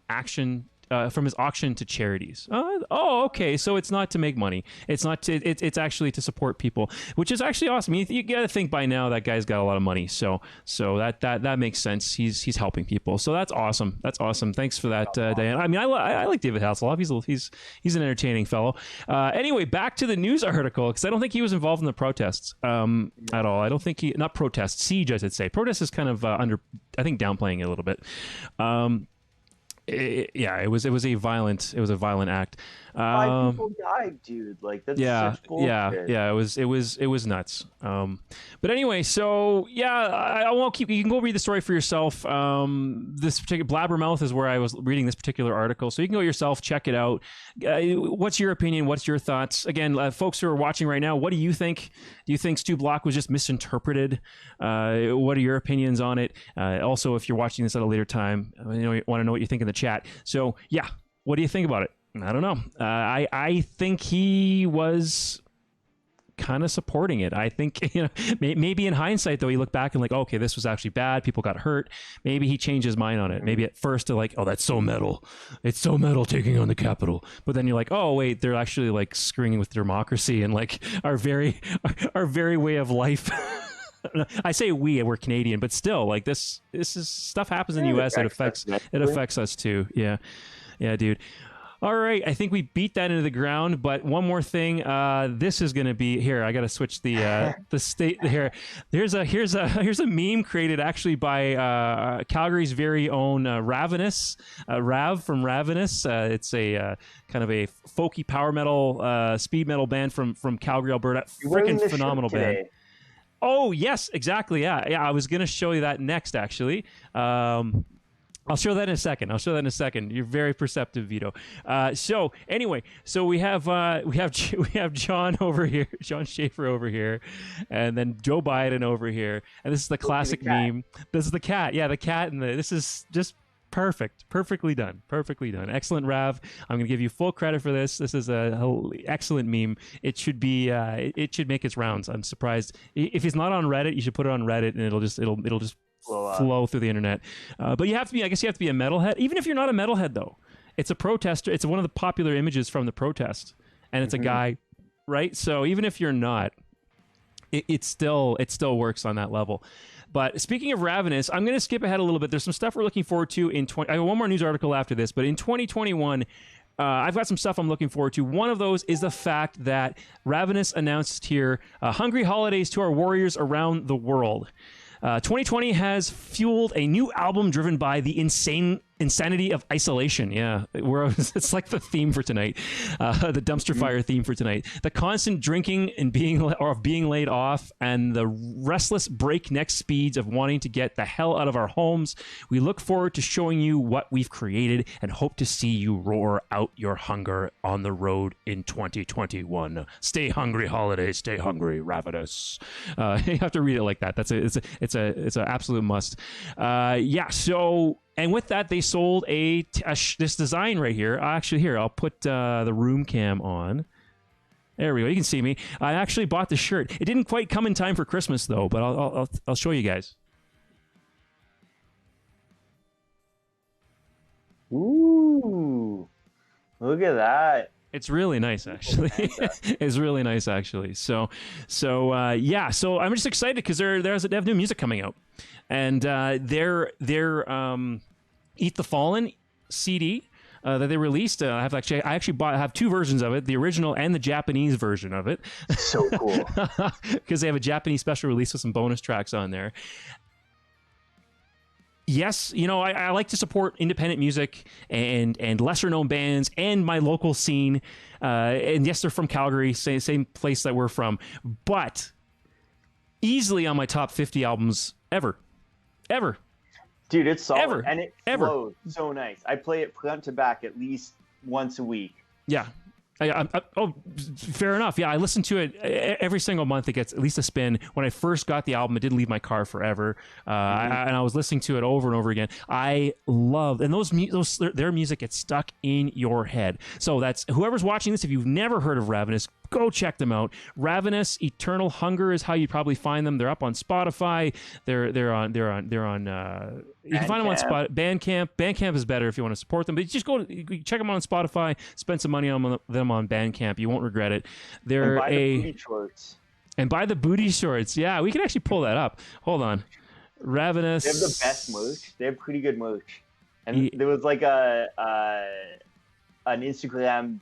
his auction to charities. Okay. So it's not to make money. It's not. It's actually to support people, which is actually awesome. You got to think by now that guy's got a lot of money. So that makes sense. He's helping people. So that's awesome. That's awesome. Thanks for that, Diane. I mean, I like David Hasselhoff. He's an entertaining fellow. Anyway, back to the news article, because I don't think he was involved in the protests at all. I don't think not protests, siege, I should say. Protest is kind of I think downplaying it a little bit. It was a violent act. 5 people died, dude. Like that's such bullshit. It was nuts. But anyway, so I won't keep. You can go read the story for yourself. This particular Blabbermouth is where I was reading this particular article, so you can go yourself, check it out. What's your opinion? What's your thoughts? Again, folks who are watching right now, what do you think? Do you think Stu Block was just misinterpreted? What are your opinions on it? Also, if you're watching this at a later time, you want to know what you think in the chat. So what do you think about it? I don't know. I think he was kind of supporting it. I think, maybe in hindsight, though, you look back and like, okay, this was actually bad. People got hurt. Maybe he changed his mind on it. Maybe at first they're like, oh, that's so metal. It's so metal taking on the Capitol. But then you're like, oh, wait, they're actually like screwing with democracy and like our very way of life. I say we're Canadian, but still, like this is stuff happens in the U.S. It affects us too. Yeah, dude. All right, I think we beat that into the ground. But one more thing, this is going to be here. I got to switch the state here. Here's a meme created actually by Calgary's very own Ravenous, Rav from Ravenous. It's a kind of a folky power metal, speed metal band from Calgary, Alberta. Freaking phenomenal band. Oh yes, exactly. Yeah. I was going to show you that next, actually. I'll show that in a second. You're very perceptive, Vito. So anyway, we have John over here, John Schaefer over here, and then Joe Biden over here, and this is the classic meme. This is the cat. Yeah, the cat, and this is just perfectly done. Excellent, Rav. I'm going to give you full credit for this. This is a excellent meme. It should be. It should make its rounds. I'm surprised if it's not on Reddit. You should put it on Reddit, and it'll just flow through the internet. But you have to be. I guess you have to be a metalhead. Even if you're not a metalhead, though, it's a protester. It's one of the popular images from the protest, and it's a guy, right? So even if you're not, it still works on that level. But speaking of Ravenous, I'm going to skip ahead a little bit. There's some stuff we're looking forward to I have one more news article after this, but in 2021, I've got some stuff I'm looking forward to. One of those is the fact that Ravenous announced here Hungry Holidays to our warriors around the world. 2020 has fueled a new album driven by the insanity of isolation. Yeah, it's like the theme for tonight, the dumpster fire theme for tonight. The constant drinking and being laid off, and the restless breakneck speeds of wanting to get the hell out of our homes. We look forward to showing you what we've created and hope to see you roar out your hunger on the road in 2021. Stay hungry, holidays. Stay hungry, Ravenous. You have to read it like that. It's an absolute must. So. And with that, they sold this design right here. I'll put the room cam on. There we go. You can see me. I actually bought the shirt. It didn't quite come in time for Christmas, though, but I'll show you guys. Ooh, look at that. It's really nice, actually. It's really nice, actually. So I'm just excited because they have new music coming out, and their Eat the Fallen CD that they released. I have two versions of it: the original and the Japanese version of it. So cool, because they have a Japanese special release with some bonus tracks on there. yes, I like to support independent music and lesser known bands and my local scene. And yes, they're from Calgary, same place that we're from, but easily on my top 50 albums ever. Dude, it's solid. And it flows so nice. I play it front to back at least once a week. Yeah. Oh, fair enough. Yeah, I listen to it every single month. It gets at least a spin. When I first got the album, it didn't leave my car forever, and I was listening to it over and over again. I love, and their music gets stuck in your head. So that's whoever's watching this. If you've never heard of Ravenous, go check them out. Ravenous Eternal Hunger is how you probably find them. They're up on Spotify. They're on. You can find them on Bandcamp. Bandcamp is better if you want to support them. But just check them out on Spotify. Spend some money on them on Bandcamp. You won't regret it. They're the booty shorts. And buy the booty shorts. Yeah, we can actually pull that up. Hold on. Ravenous. They have the best merch. They have pretty good merch. And there was like an Instagram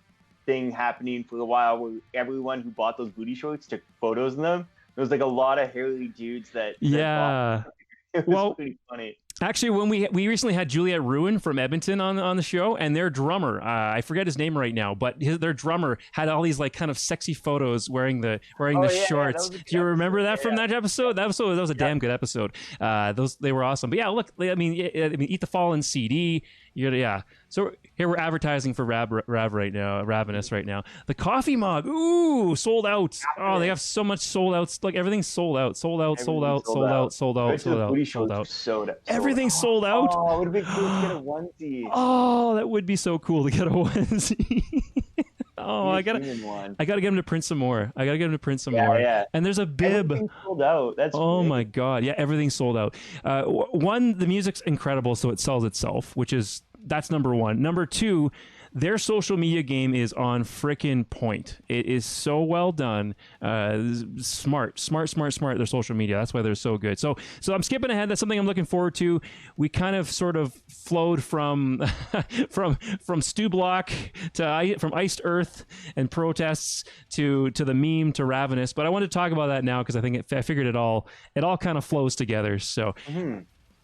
thing happening for a while where everyone who bought those booty shorts took photos of them. There was like a lot of hairy dudes that bought them. It was pretty funny. Actually, when we recently had Juliet Ruin from Edmonton on the show, and their drummer, I forget his name right now, but their drummer had all these like kind of sexy photos wearing the shorts. Do you remember that from that episode? That was a damn good episode. They were awesome. But yeah, look, I mean, Eat the Fallen CD. So here we're advertising for Ravenous right now. The coffee mug, ooh, sold out. Oh, they have so much sold out. Like everything's sold out. Everything's sold out. Oh, it would have been cool to get a onesie. Oh, that would be so cool to get a onesie. I gotta get him to print some more. Yeah. And there's a bib. Everything's sold out. That's my god. Yeah, everything's sold out. One, the music's incredible, so it sells itself, that's number one. Number two, their social media game is on frickin' point. It is so well done. Smart. Their social media. That's why they're so good. So I'm skipping ahead. That's something I'm looking forward to. We kind of sort of flowed from Stu Block from Iced Earth and protests to the meme to Ravenous. But I wanted to talk about that now because I figured it all kind of flows together. So. Mm-hmm.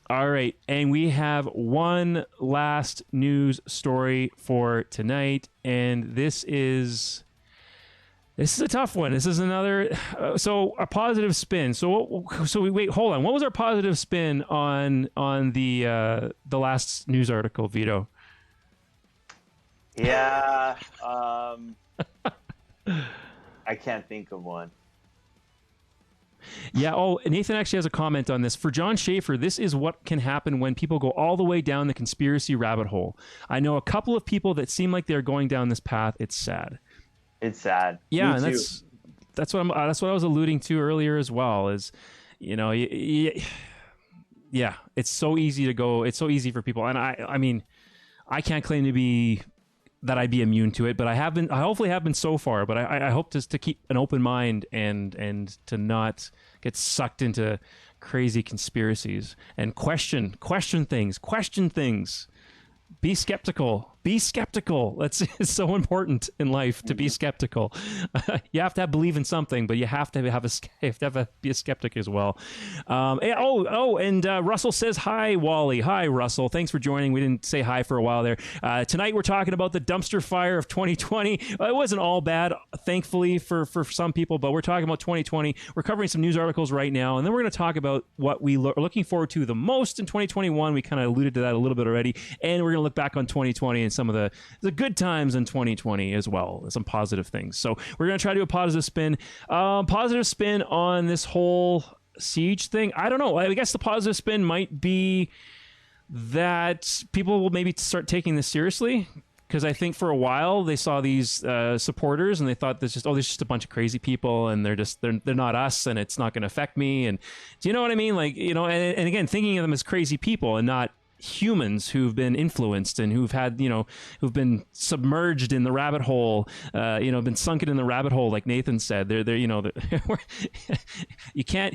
All right, and we have one last news story for tonight, and this is a tough one. This is another a positive spin. So wait, hold on. What was our positive spin on the last news article, Vito? Yeah, I can't think of one. Yeah. Oh, Nathan actually has a comment on this. For John Schaefer, this is what can happen when people go all the way down the conspiracy rabbit hole. I know a couple of people that seem like they're going down this path. It's sad. It's sad. Yeah, and that's what I was alluding to earlier as well. Is it's so easy to go. It's so easy for people, and I mean, I can't claim to be that I'd be immune to it, but I hopefully have been so far, but I hope to keep an open mind and to not get sucked into crazy conspiracies and question things. Be skeptical. It's so important in life to be skeptical. You have to believe in something, but you have to be a skeptic as well. And Russell says hi, Wally. Hi, Russell. Thanks for joining. We didn't say hi for a while there. Tonight we're talking about the dumpster fire of 2020. It wasn't all bad, thankfully for some people, but we're talking about 2020. We're covering some news articles right now, and then we're going to talk about what we are looking forward to the most in 2021. We kind of alluded to that a little bit already, and we're going to look back on 2020 and some of the good times in 2020 as well, some positive things. So we're going to try to do a positive spin on this whole siege thing. I don't know. I guess the positive spin might be that people will maybe start taking this seriously, because I think for a while they saw these supporters and they thought there's just a bunch of crazy people and they're not us and it's not going to affect me. And do you know what I mean? Like, and again, thinking of them as crazy people and not humans who've been influenced and who've had, who've been submerged in the rabbit hole, been sunken in the rabbit hole, like Nathan said. They're you can't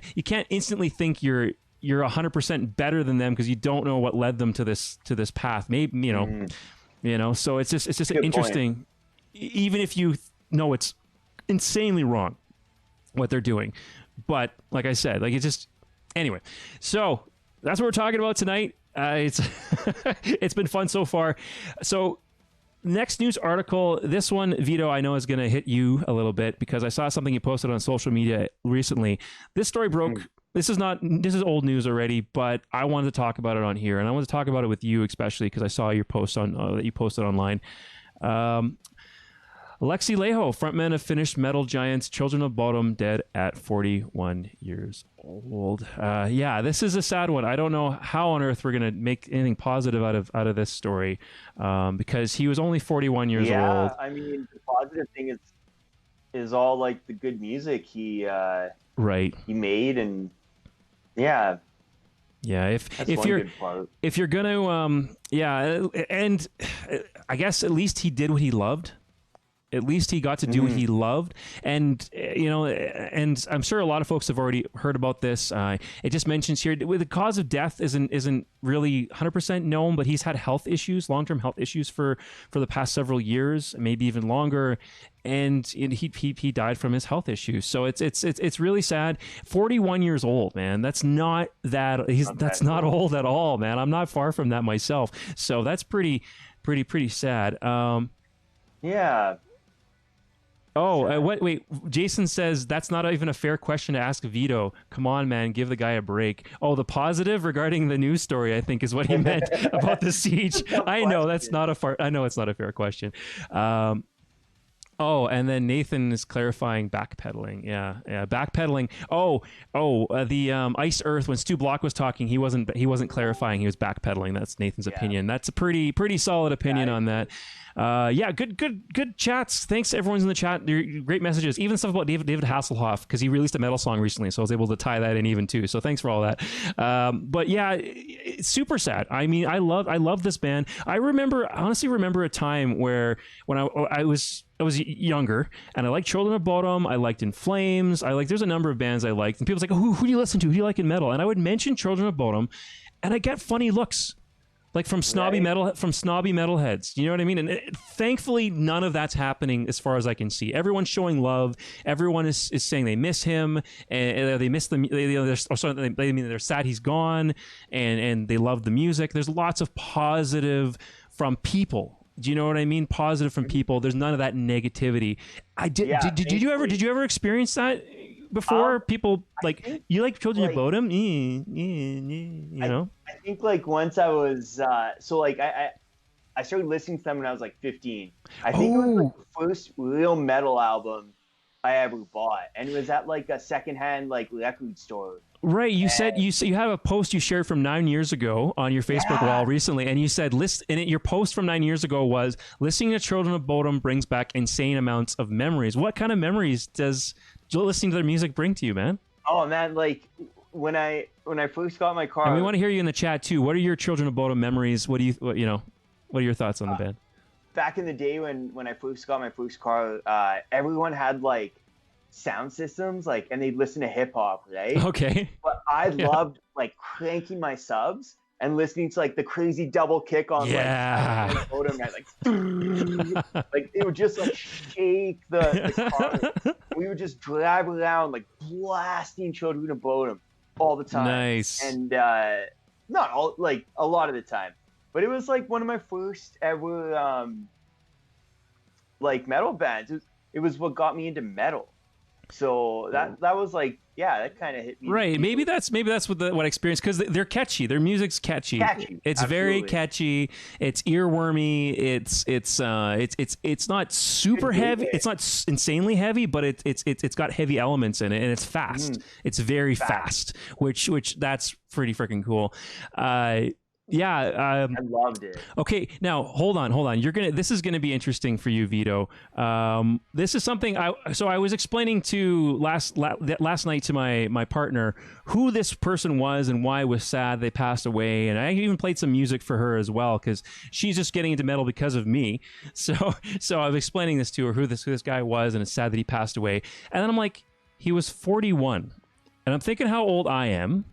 instantly think you're 100% better than them because you don't know what led them to this path. Maybe, so it's just an interesting point. Even if you know it's insanely wrong what they're doing. But like I said, like it's just, anyway, so that's what we're talking about tonight. It's it's been fun so far. So next news article, this one, Vito, I know is going to hit you a little bit because I saw something you posted on social media recently. This story broke. This is old news already, but I wanted to talk about it on here, and I wanted to talk about it with you especially because I saw your post on that you posted online. Alexi Laiho, frontman of Finnish metal giants Children of Bodom, dead at 41 years old. Yeah, this is a sad one. I don't know how on earth we're gonna make anything positive out of this story, because he was only 41 years old. Yeah, I mean, the positive thing is all like the good music he made, and yeah. If you're gonna and I guess at least he did what he loved. At least he got to do what he loved. And, and I'm sure a lot of folks have already heard about this. It just mentions here, the cause of death isn't really 100% known, but he's had health issues, long-term health issues for the past several years, maybe even longer. And he died from his health issues. So it's really sad. 41 years old, man. That's not not old at all, man. I'm not far from that myself. So that's pretty sad. Yeah. Oh, wait. Jason says that's not even a fair question to ask Vito. Come on, man, give the guy a break. Oh, the positive regarding the news story, I think, is what he meant about the siege. I know it's not a fair question. Oh, and then Nathan is clarifying backpedaling. Yeah, backpedaling. The Ice Earth, when Stu Block was talking, he wasn't clarifying. He was backpedaling. That's Nathan's opinion. That's a pretty solid opinion on that. Good chats. Thanks, everyone's in the chat. Great messages. Even stuff about David Hasselhoff, because he released a metal song recently, so I was able to tie that in even too. So thanks for all that. But yeah, it's super sad. I mean, I love this band. I honestly remember a time when I was younger, and I liked Children of Bodom. I liked In Flames. There's a number of bands I liked, and people's like, who do you listen to? Who do you like in metal? And I would mention Children of Bodom, and I get funny looks. Like from snobby metalheads, you know what I mean? And thankfully, none of that's happening as far as I can see. Everyone's showing love. Everyone is saying they miss him, and they miss they're sad he's gone, and they love the music. There's lots of positive from people. Do you know what I mean? Positive from people. There's none of that negativity. Did you ever experience that before? People like, you like Children of Bodom? You know? I think like once I was I started listening to them when I was like 15. I think it was like the first real metal album I ever bought, and it was at like a secondhand like record store. Right, you said you have a post you shared from 9 years ago on your Facebook wall recently, and you said your post from 9 years ago was listening to Children of Bodom brings back insane amounts of memories. What kind of memories does listening to their music bring to you, man? Oh man, like when I first got my car. And we want to hear you in the chat too. What are your Children of Bodom memories? What are your thoughts on the band? Back in the day when I first got my first car, everyone had like sound systems, like, and they'd listen to hip hop, right? Okay. But I loved like cranking my subs and listening to like the crazy double kick on like Bodom, like it would just like shake the car. We would just drive around like blasting Children of Bodom all the time. Nice. And not all, like a lot of the time, but it was like one of my first ever like metal bands. It was what got me into metal. So that was like, that kind of hit me. Right. Maybe that's what I experienced, because they're catchy. Their music's catchy. It's very catchy. It's earwormy. It's not super heavy. It's not insanely heavy, but it's got heavy elements in it, and it's fast. It's very fast, which that's pretty freaking cool. I loved it. Okay, now hold on. This is gonna be interesting for you, Vito. This is something I was explaining to last night to my partner who this person was and why it was sad they passed away, and I even played some music for her as well because she's just getting into metal because of me. So I was explaining this to her who this guy was, and it's sad that he passed away. And then I'm like, he was 41, and I'm thinking how old I am.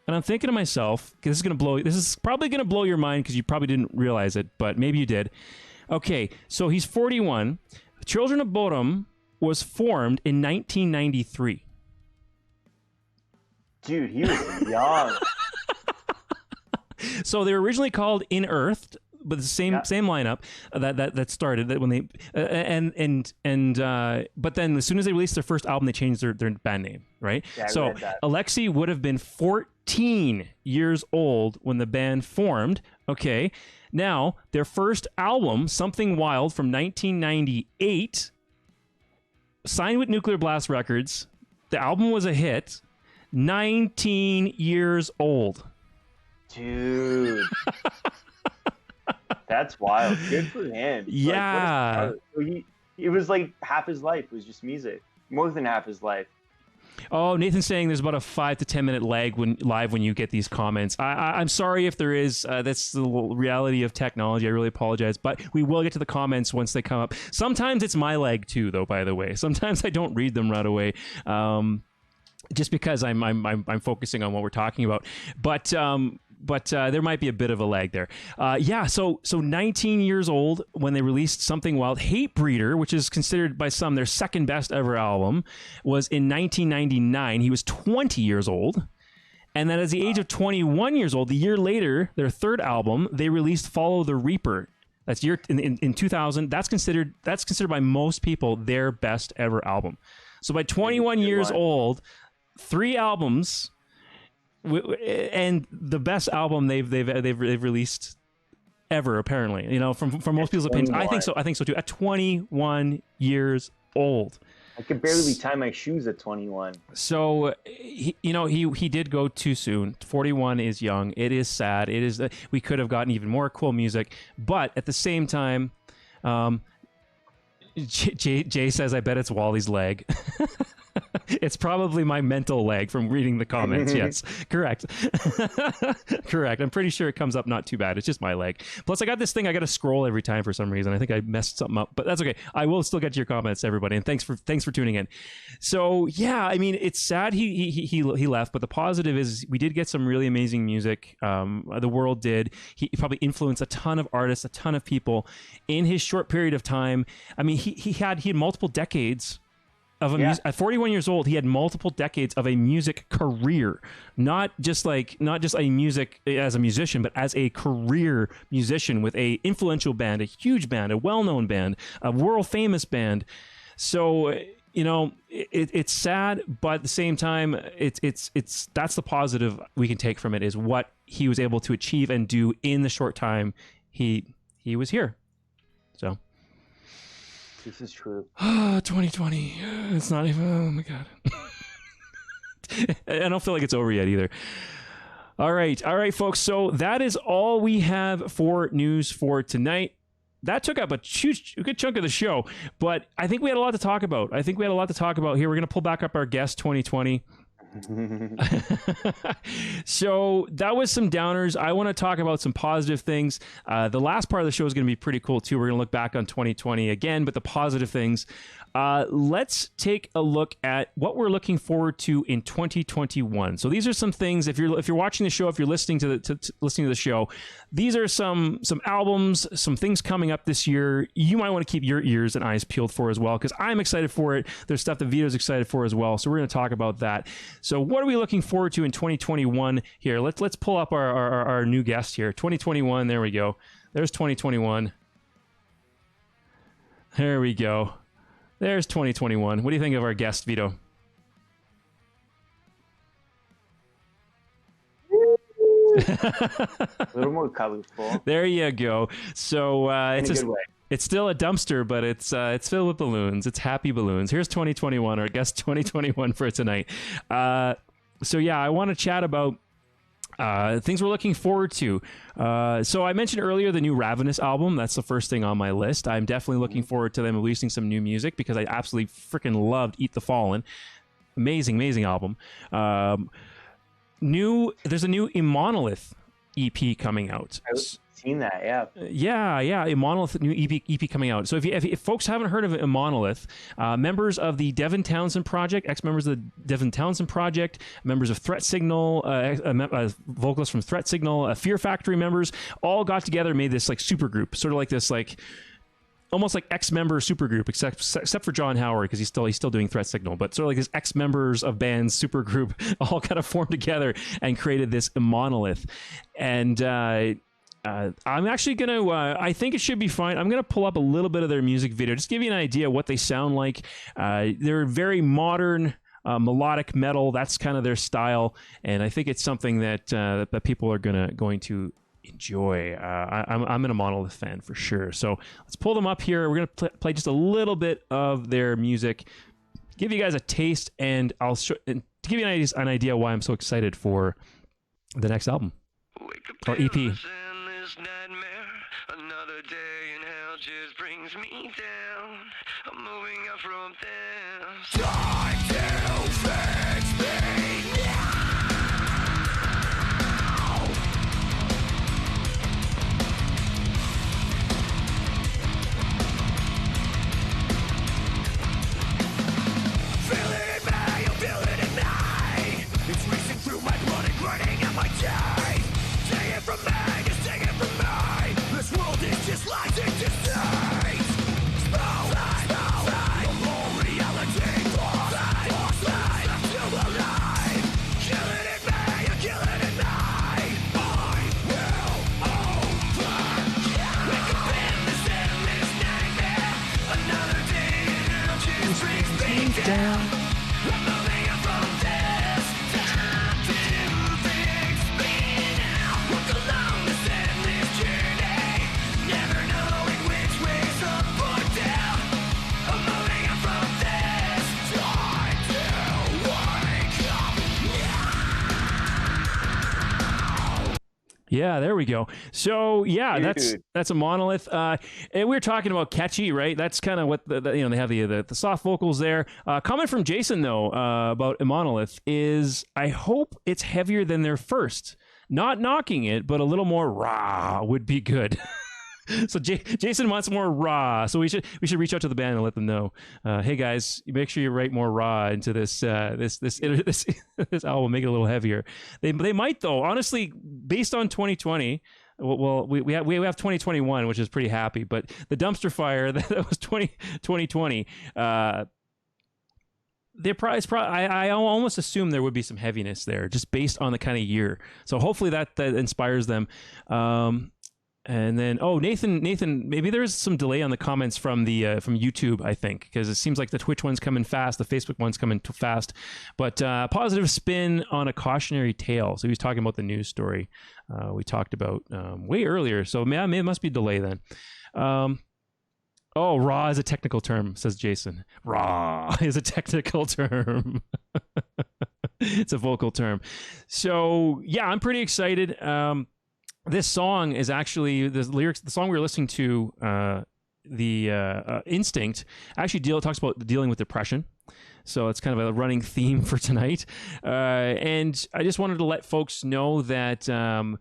And I'm thinking to myself, this is probably going to blow your mind because you probably didn't realize it, but maybe you did. Okay, so he's 41. Children of Bodom was formed in 1993. Dude, he was young. So they were originally called In Earth, but the same lineup that started that when they but then as soon as they released their first album, they changed their band name, right? Yeah, so Alexei would have been 14 years old when the band formed. Okay, now their first album, Something Wild, from 1998, signed with Nuclear Blast Records. The album was a hit. 19 years old, dude. That's wild. Good for him. Yeah. Like, it was like half his life was just music. More than half his life. Oh, Nathan's saying there's about a 5 to 10 minute lag when you get these comments. I'm sorry if there is. That's the reality of technology. I really apologize, but we will get to the comments once they come up. Sometimes it's my lag too, though. By the way, sometimes I don't read them right away. Just because I'm focusing on what we're talking about, but there might be a bit of a lag there. So 19 years old when they released Something Wild. Hatebreeder, which is considered by some their second best ever album, was in 1999. He was 20 years old. And then at the age of 21 years old, the year later, their third album, they released Follow the Reaper. That's in 2000. That's considered by most people their best ever album. So by 21 years old, 3 albums, and the best album they've released ever, apparently. You know, from most people's opinions. I think so too. At 21 years old, I could barely tie my shoes at 21. So he did go too soon. 41 is young. It is sad. It is. We could have gotten even more cool music, but at the same time, Jay says, "I bet it's Wally's leg." It's probably my mental lag from reading the comments. Yes, correct. Correct. I'm pretty sure it comes up not too bad. It's just my leg. Plus, I got this thing I got to scroll every time for some reason. I think I messed something up, but that's okay. I will still get to your comments, everybody, and thanks for tuning in. So yeah, I mean, it's sad he left, but the positive is we did get some really amazing music. The world did. He probably influenced a ton of artists, a ton of people in his short period of time. I mean, he had multiple decades of at 41 years old. He had multiple decades of a music career, not just a music as a musician, but as a career musician with a influential band, a huge band, a well-known band, a world famous band. So it's sad, but at the same time, it's that's the positive we can take from it, is what he was able to achieve and do in the short time he was here. So. This is true. 2020. It's not even. Oh my god. I don't feel like it's over yet either. All right, folks. So that is all we have for news for tonight. That took up a good chunk of the show, but I think we had a lot to talk about. Here. We're going to pull back up our guest 2020. So that was some downers. I want to talk about some positive things. The last part of the show is going to be pretty cool too. We're going to look back on 2020 again, but the positive things. Let's take a look at what we're looking forward to in 2021. So these are some things. If you're watching the show, if you're listening to the show, these are some albums, some things coming up this year. You might want to keep your ears and eyes peeled for as well, because I'm excited for it. There's stuff that Vito's excited for as well. So we're going to talk about that. So what are we looking forward to in 2021 here? Let's pull up our new guest here. 2021. There we go. There's 2021. There we go. There's 2021. What do you think of our guest, Vito? A little more colorful. There you go. So it's still a dumpster, but it's filled with balloons. It's happy balloons. Here's 2021, our guest 2021 for tonight. So yeah, I want to chat about things we're looking forward to. So I mentioned earlier the new Ravenous album. That's the first thing on my list. I'm definitely looking forward to them releasing some new music, because I absolutely freaking loved Eat the Fallen. Amazing album. There's a new Monolith EP coming out. I've seen that, yeah. Yeah, a Monolith new EP coming out. So if folks haven't heard of a Monolith, members of the Devin Townsend Project, ex-members of the Devin Townsend Project, members of Threat Signal, vocalists from Threat Signal, Fear Factory members, all got together and made this like super group, sort of like this like almost like ex-member supergroup, except for John Howard, because he's still doing Threat Signal, but sort of like this ex-members of bands supergroup all kind of formed together and created this monolith. And I'm actually going to, I think it should be fine. I'm going to pull up a little bit of their music video, just give you an idea of what they sound like. They're very modern, melodic metal. That's kind of their style. And I think it's something that that people are going to enjoy. I'm a Monolith fan for sure. So let's pull them up here. We're going to play just a little bit of their music, give you guys a taste, and to give you an idea why I'm so excited for the next album or EP. Nightmare, another day in hell just brings me down. I'm moving up from this. Time to fix me now. Feel it in me, you feel it in me. It's racing through my blood and grinding at my teeth. Take it from me. This world is just lies and deceit. Small lies, no more reality. I'm still alive. Kill it in me, you kill it in me. I will overcome. Wake up in this endless nightmare. Another day and hell just brings me down. I'm moving up from this. Time to do things me now. Walk along this endless journey. Never knowing which way's up or down. I'm moving up from this. Time to wake up now. Yeah, there we go. So yeah, that's a Monolith. And we were talking about catchy, right? That's kind of what they have the soft vocals there. Comment from Jason though about a Monolith is, I hope it's heavier than their first. Not knocking it, but a little more raw would be good. So Jason wants more raw. So we should reach out to the band and let them know. Hey guys, make sure you write more raw into this this album. Make it a little heavier. They might though. Honestly, based on 2020. Well, we have 2021, which is pretty happy. But the Dumpster Fire that was 2020. I almost assume there would be some heaviness there, just based on the kind of year. So hopefully that inspires them. And then, Nathan, maybe there's some delay on the comments from the from YouTube, I think, because it seems like the Twitch one's coming fast, the Facebook one's coming fast. But positive spin on a cautionary tale. So he was talking about the news story we talked about way earlier. So it must be delay then. Raw is a technical term, says Jason. Raw is a technical term. It's a vocal term. So yeah, I'm pretty excited. This song is actually the song we were listening to, Instinct, actually talks about dealing with depression. So it's kind of a running theme for tonight. And I just wanted to let folks know that, no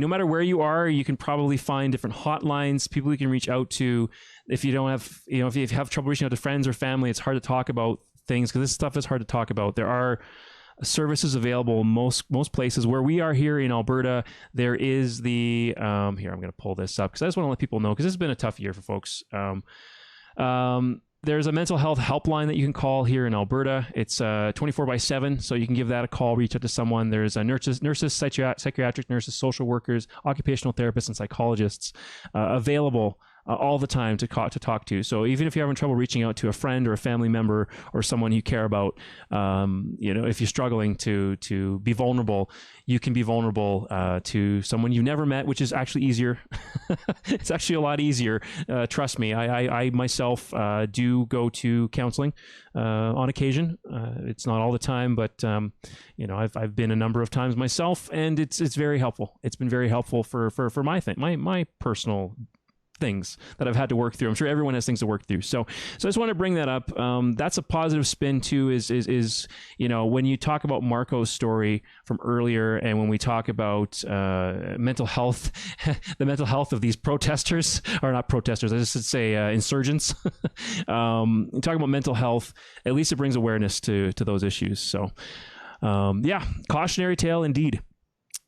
matter where you are, you can probably find different hotlines, people you can reach out to. If you don't have, if you have trouble reaching out to friends or family, it's hard to talk about things because this stuff is hard to talk about. There are services available in most places. Where we are here in Alberta, there is the here, I'm going to pull this up because I just want to let people know, because this has been a tough year for folks. There's a mental health helpline that you can call here in Alberta. It's 24/7, so you can give that a call, reach out to someone. There's nurses, psychiatric nurses, social workers, occupational therapists, and psychologists available all the time to talk to. So even if you're having trouble reaching out to a friend or a family member or someone you care about, if you're struggling to be vulnerable, you can be vulnerable to someone you've never met, which is actually easier. It's actually a lot easier. Trust me. I myself do go to counseling on occasion. It's not all the time, but I've been a number of times myself, and it's very helpful. It's been very helpful for my personal things that I've had to work through. I'm sure everyone has things to work through. So I just want to bring that up. That's a positive spin too, is when you talk about Marco's story from earlier, and when we talk about mental health, the mental health of these protesters, or not protesters, I just should say insurgents. Talking about mental health, at least it brings awareness to those issues. So cautionary tale indeed.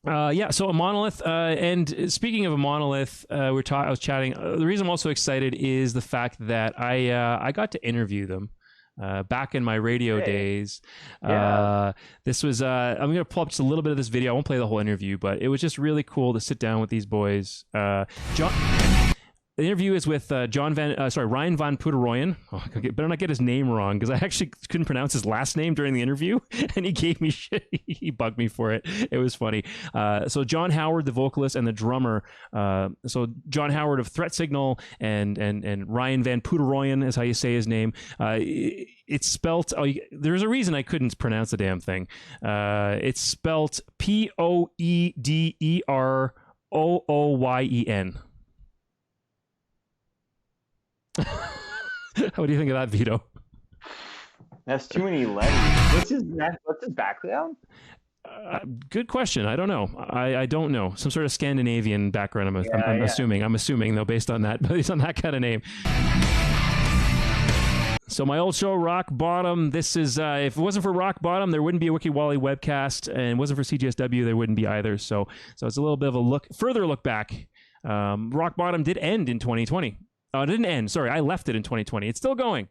Yeah, so a monolith, and speaking of a monolith, I was chatting. The reason I'm also excited is the fact that I got to interview them back in my radio days. This was I'm going to pull up just a little bit of this video. I won't play the whole interview, but it was just really cool to sit down with these boys. The interview is with Ryan Van Puderoyen. Oh, I better not get his name wrong because I actually couldn't pronounce his last name during the interview, and he gave me shit. He bugged me for it. It was funny. So John Howard, the vocalist and the drummer. So John Howard of Threat Signal and Ryan Van Puderoyen is how you say his name. It's spelt. There's a reason I couldn't pronounce the damn thing. It's spelt Poederoyen. What do you think of that, Vito? That's too many letters. What's his background? Good question. I don't know. I don't know. Some sort of Scandinavian background. I'm assuming. I'm assuming though, based on that kind of name. So my old show, Rock Bottom. This is if it wasn't for Rock Bottom, there wouldn't be a Wicked Wally webcast, and it wasn't for CGSW, there wouldn't be either. So it's a little bit of a further look back. Rock Bottom did end in 2020. Oh, it didn't end. Sorry, I left it in 2020. It's still going.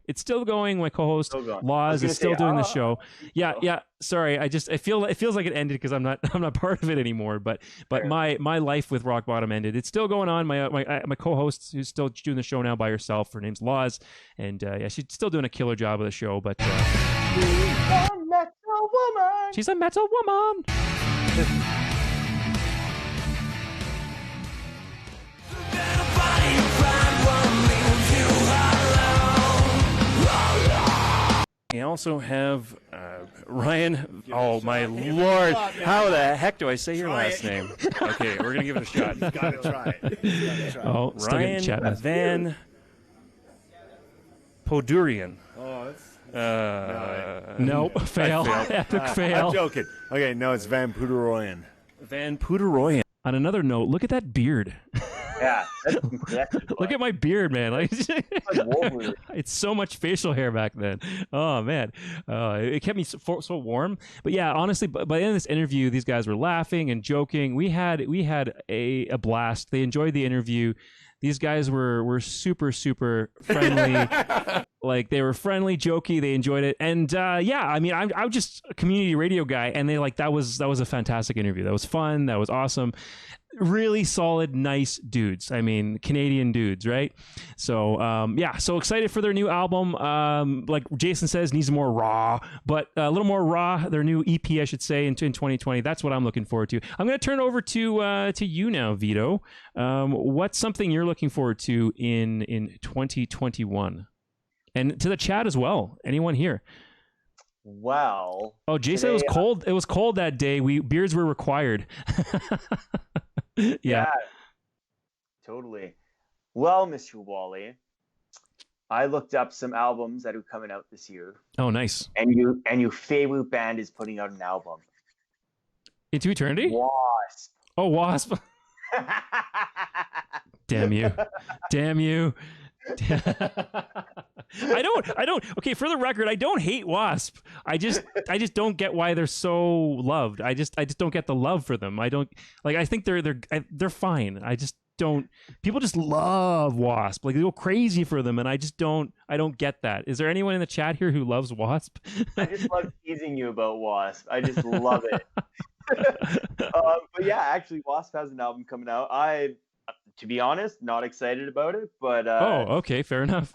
My co-host Laws is still doing the show. Yeah. Sorry, it feels like it ended because I'm not part of it anymore. But my life with Rock Bottom ended. It's still going on. My co-host who's still doing the show now by herself. Her name's Laws, and she's still doing a killer job of the show. But she's a metal woman. We also have Ryan. Oh my lord! How the heck do I say your last name? Okay, we're gonna give it a shot. You gotta try it. Oh, Ryan Van Podurian. Oh, that's nope, fail. Epic fail. I'm joking. Okay, no, it's Van Puderoyen. Van Puderoyen. On another note, look at that beard. Yeah, look at my beard, man. Like, it's so much facial hair back then. Oh man, it kept me so warm. But yeah, honestly, by the end of this interview, these guys were laughing and joking. We had a blast. They enjoyed the interview. These guys were super friendly. Like they were friendly, jokey. They enjoyed it, and I mean, I'm just a community radio guy, and they that was a fantastic interview. That was fun. That was awesome. Really solid, nice dudes. I mean, Canadian dudes, right? So, so excited for their new album. Like Jason says, needs more raw, but a little more raw. Their new EP, I should say, in 2020. That's what I'm looking forward to. I'm going to turn it over to you now, Vito. What's something you're looking forward to in 2021? And to the chat as well. Anyone here? Well. Oh, Jason, it was cold. It was cold that day. Beards were required. Yeah, totally. Well, Mr. Wally, I looked up some albums that are coming out this year. Oh, nice. And your favorite band is putting out an album. Into Eternity? Wasp. Oh, Wasp. Damn you. I don't. Okay, for the record, I don't hate Wasp. I just don't get why they're so loved. I just don't get the love for them. I don't like. I think they're fine. I just don't. People just love Wasp. Like they go crazy for them, and I don't get that. Is there anyone in the chat here who loves Wasp? I just love teasing you about Wasp. I just love it. But yeah, actually, Wasp has an album coming out. To be honest, not excited about it, but okay, fair enough.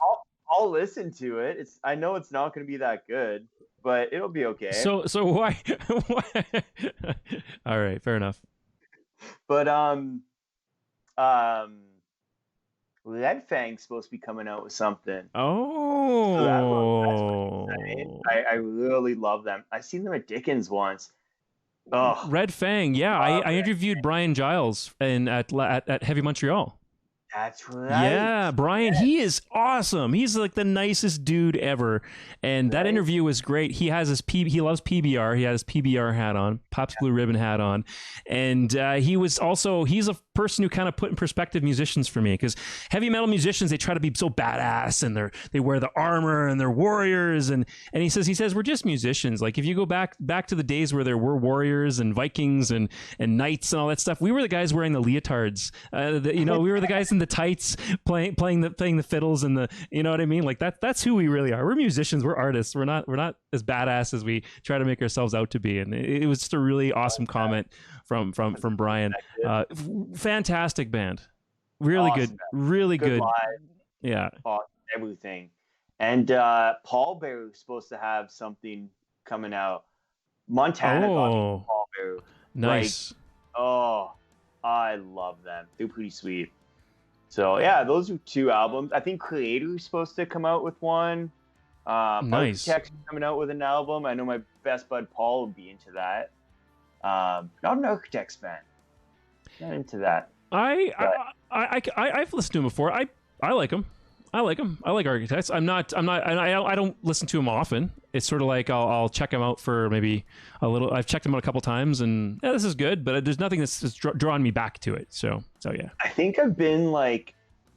I'll listen to it. I know it's not going to be that good, but it'll be okay. So why? All right, fair enough. But Red Fang's supposed to be coming out with something. Oh, so I really love them. I seen them at Dickens once. Oh, Red Fang, yeah. I interviewed Brian Giles at Heavy Montreal. That's right. Yeah, Brian, he is awesome. He's like the nicest dude ever. And that interview was great. He has he loves PBR. He had his PBR hat on, Pops Blue Ribbon hat on. And he's a person who kind of put in perspective musicians for me, because heavy metal musicians, they try to be so badass and they wear the armor and they're warriors. And he says, we're just musicians. Like, if you go back to the days where there were warriors and Vikings and knights and all that stuff, we were the guys wearing the leotards. We were the guys in the tights playing the fiddles and the, you know what I mean? Like that's who we really are. We're musicians. We're artists. We're not as badass as we try to make ourselves out to be. And it was just a really awesome comment from Brian. Fantastic band. Really awesome. Good. Really good. Live. Yeah. Awesome. Everything. And Paul Bear is supposed to have something coming out. Montana got Paul Bear. Nice. I love them. They're pretty sweet. So yeah, those are 2 albums. I think Creator is supposed to come out with one. Nice. Architects coming out with an album. I know my best bud Paul would be into that. Not an Architects fan. Not into that. I've listened to him before. I like him. I like Architects. I don't listen to him often. It's sort of like I'll check him out for maybe a little. I've checked him out a couple times, and this is good, but there's nothing that's drawn me back to it. So yeah. I think I've been like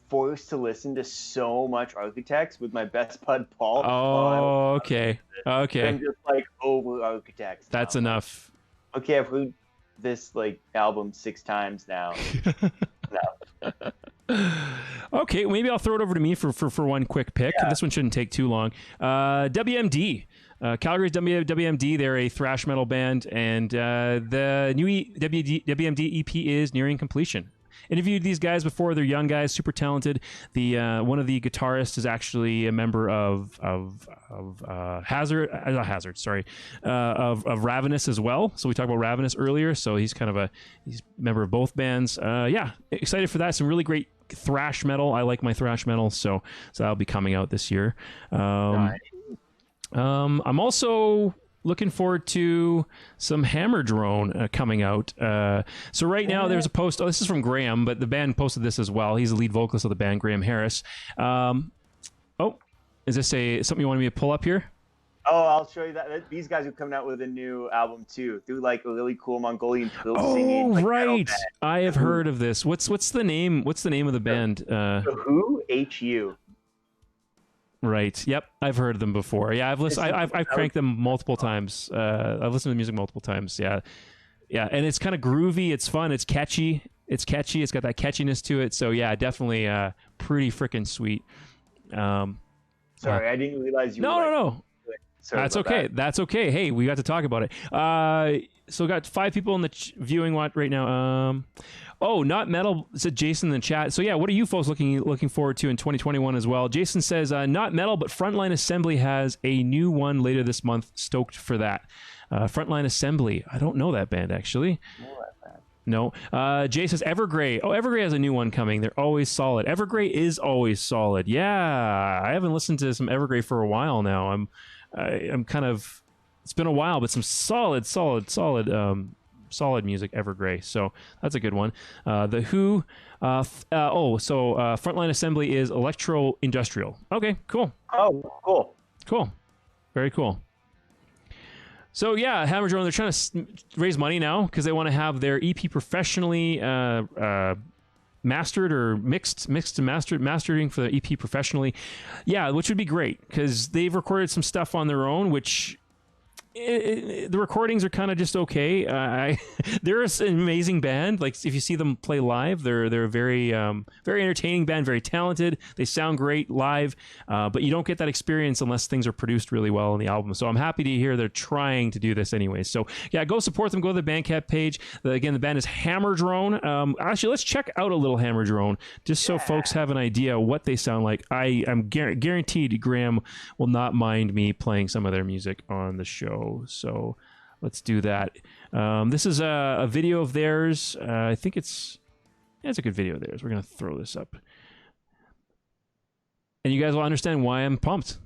forced to listen to so much Architects with my best bud Paul. Oh, okay. I'm just like over Architects. That's enough. Okay, I've heard this like album 6 times now. No. Okay, maybe I'll throw it over to me for one quick pick. Yeah. This one shouldn't take too long. W.M.D. Calgary's W.M.D. They're a thrash metal band, and the new W.M.D. EP is nearing completion. Interviewed these guys before. They're young guys, super talented. The one of the guitarists is actually a member of Ravenous as well. So we talked about Ravenous earlier. So he's kind of he's a member of both bands. Yeah, excited for that. Some really great thrash metal. I like my thrash metal, so that'll be coming out this year. I'm also looking forward to some Hammer Drone coming out. So right now there's a post. Oh, this is from Graham, but the band posted this as well. He's the lead vocalist of the band, Graham Harris. Is this something you wanted me to pull up here? Oh, I'll show you that. These guys are coming out with a new album too. They're like a really cool Mongolian fiddle singing. Oh, right. I have heard of this. What's the name? What's the name of the band? The Who? H.U. Right. Yep. I've heard of them before. Yeah, I've listened. I've cranked them multiple times. I've listened to the music multiple times. Yeah. Yeah, and it's kind of groovy. It's fun. It's catchy. It's got that catchiness to it. So yeah, definitely pretty freaking sweet. Sorry, I didn't realize you. No. That's okay. That's okay. Hey, we got to talk about it. So we got 5 people in the viewing right now. Not metal, said Jason in the chat. So yeah, what are you folks looking forward to in 2021 as well? Jason says, not metal, but Frontline Assembly has a new one later this month. Stoked for that. Frontline Assembly. I don't know that band actually. No. Jay says Evergrey. Oh, Evergrey has a new one coming. They're always solid. Evergrey is always solid. Yeah, I haven't listened to some Evergrey for a while now. I'm kind of. It's been a while, but some solid music, Evergrey. So that's a good one. The Who. Frontline Assembly is electro industrial. Okay, cool. Oh, cool. Very cool. So yeah, Hammer Drone, they're trying to raise money now because they want to have their EP professionally mastered or mixed and mastering for the EP professionally. Yeah, which would be great because they've recorded some stuff on their own, which the recordings are kind of just okay. They're an amazing band. Like if you see them play live, they're a very very entertaining band, very talented. They sound great live, but you don't get that experience unless things are produced really well on the album. So I'm happy to hear they're trying to do this anyway. So yeah, go support them. Go to the Bandcamp page. Again, the band is Hammer Drone. Actually, let's check out a little Hammer Drone just so folks have an idea what they sound like. I am guaranteed Graham will not mind me playing some of their music on the show. So let's do that. This is a video of theirs. I think it's a good video of theirs. We're going to throw this up. And you guys will understand why I'm pumped.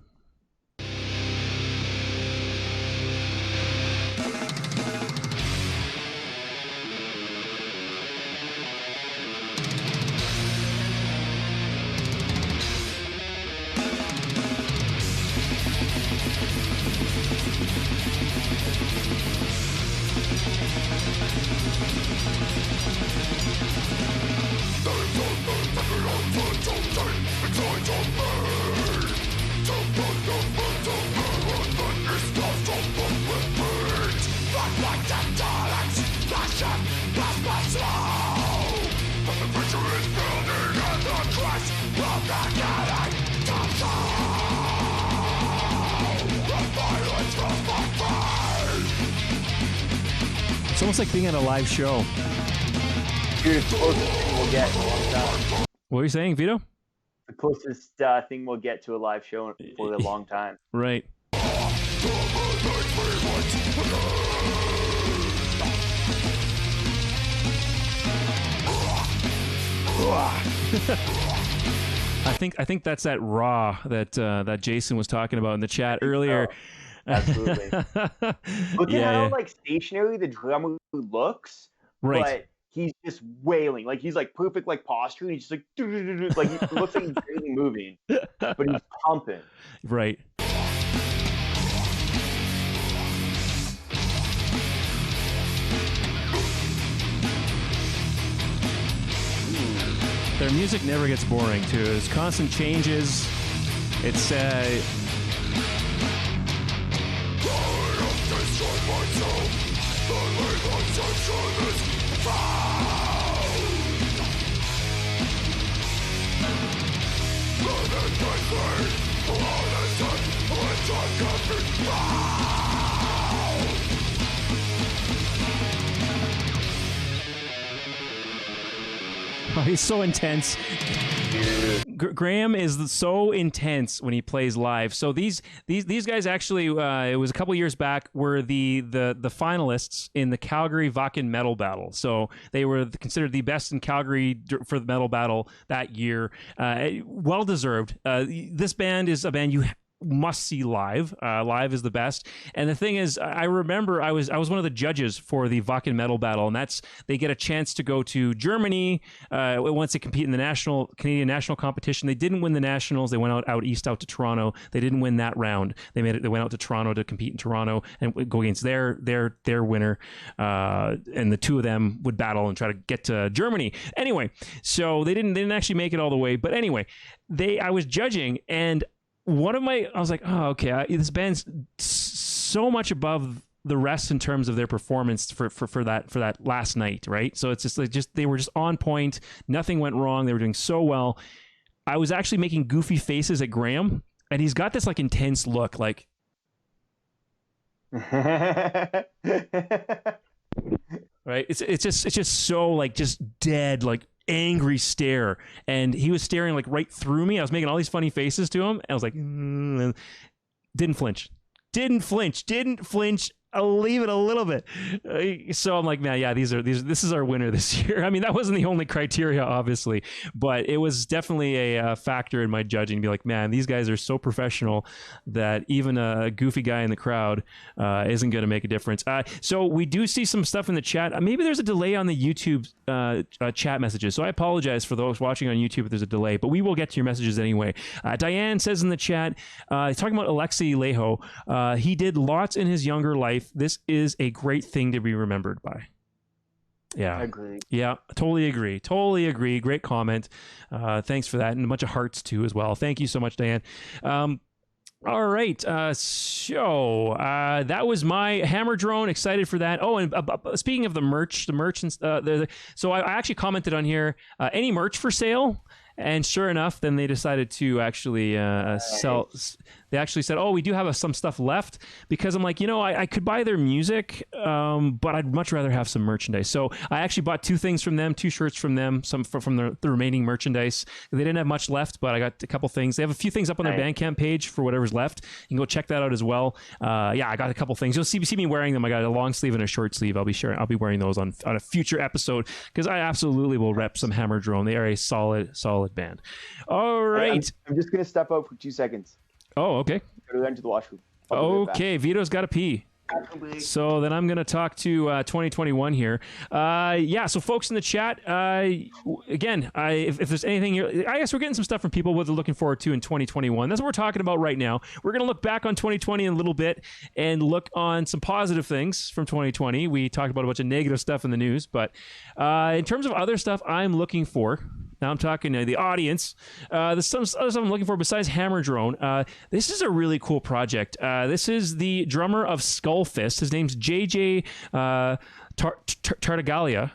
It's almost like being at a live show. Dude, it's the closest thing we'll get in a long time. What are you saying, Vito? The closest thing we'll get to a live show for a long time. Right. I think that's that raw that Jason was talking about in the chat earlier. Absolutely. Look at how like stationary the drummer looks. Right. But he's just wailing. Like he's like perfect like posture. And he's just like he looks like he's barely moving, but he's pumping. Right. Their music never gets boring too. There's constant changes. It's oh, he's so intense. Graham is so intense when he plays live. So these guys actually, it was a couple years back, were the finalists in the Calgary Wacken Metal Battle. So they were considered the best in Calgary for the metal battle that year. Well deserved. This band is a band you must see live. Live is the best. And the thing is, I remember I was one of the judges for the Wacken Metal Battle, and they get a chance to go to Germany once they compete in the Canadian national competition. They didn't win the nationals. They went out east to Toronto. They didn't win that round. They went out to Toronto to compete in Toronto and go against their winner. And the two of them would battle and try to get to Germany. Anyway, so they didn't actually make it all the way. But anyway, I was judging, and I was like, oh, okay, this band's so much above the rest in terms of their performance for that last night, right? So it's just they were just on point. Nothing went wrong. They were doing so well. I was actually making goofy faces at Graham, and he's got this like intense look, like. Right? It's just so like just dead, like angry stare, and he was staring like right through me. I was making all these funny faces to him, and I was like, didn't flinch. I'll leave it a little bit. So I'm like, man, yeah, this is our winner this year. I mean, that wasn't the only criteria, obviously, but it was definitely a factor in my judging to be like, man, these guys are so professional that even a goofy guy in the crowd isn't going to make a difference. So we do see some stuff in the chat. Maybe there's a delay on the YouTube chat messages. So I apologize for those watching on YouTube if there's a delay, but we will get to your messages anyway. Diane says in the chat, talking about Alexei Leho, he did lots in his younger life. This is a great thing to be remembered by. Yeah. I agree. Yeah, totally agree. Great comment. Thanks for that. And a bunch of hearts too as well. Thank you so much, Diane. All right. So that was my Hammer Drone. Excited for that. Oh, and speaking of the merch and so I actually commented on here, any merch for sale? And sure enough, then they decided to actually sell. They actually said, oh, we do have some stuff left, because I'm like, I could buy their music, but I'd much rather have some merchandise. So I actually bought 2 things from them, 2 shirts from them, some from the remaining merchandise. They didn't have much left, but I got a couple things. They have a few things up on their Bandcamp page for whatever's left. You can go check that out as well. Yeah, I got a couple things. You'll see me wearing them. I got a long sleeve and a short sleeve. I'll be wearing those on a future episode, because I absolutely will rep some Hammer Drone. They are a solid band. All right. I'm just going to step out for 2 seconds. Oh, okay. Go down to the washroom. Okay, Vito's got to pee. So then I'm going to talk to 2021 here. Yeah, so folks in the chat, again, if there's anything, I guess we're getting some stuff from people what they're looking forward to in 2021. That's what we're talking about right now. We're going to look back on 2020 in a little bit and look on some positive things from 2020. We talked about a bunch of negative stuff in the news, but in terms of other stuff I'm looking for, now I'm talking to the audience. There's some other stuff I'm looking for besides Hammer Drone. This is a really cool project. This is the drummer of Skullfist. His name's JJ Tartaglia.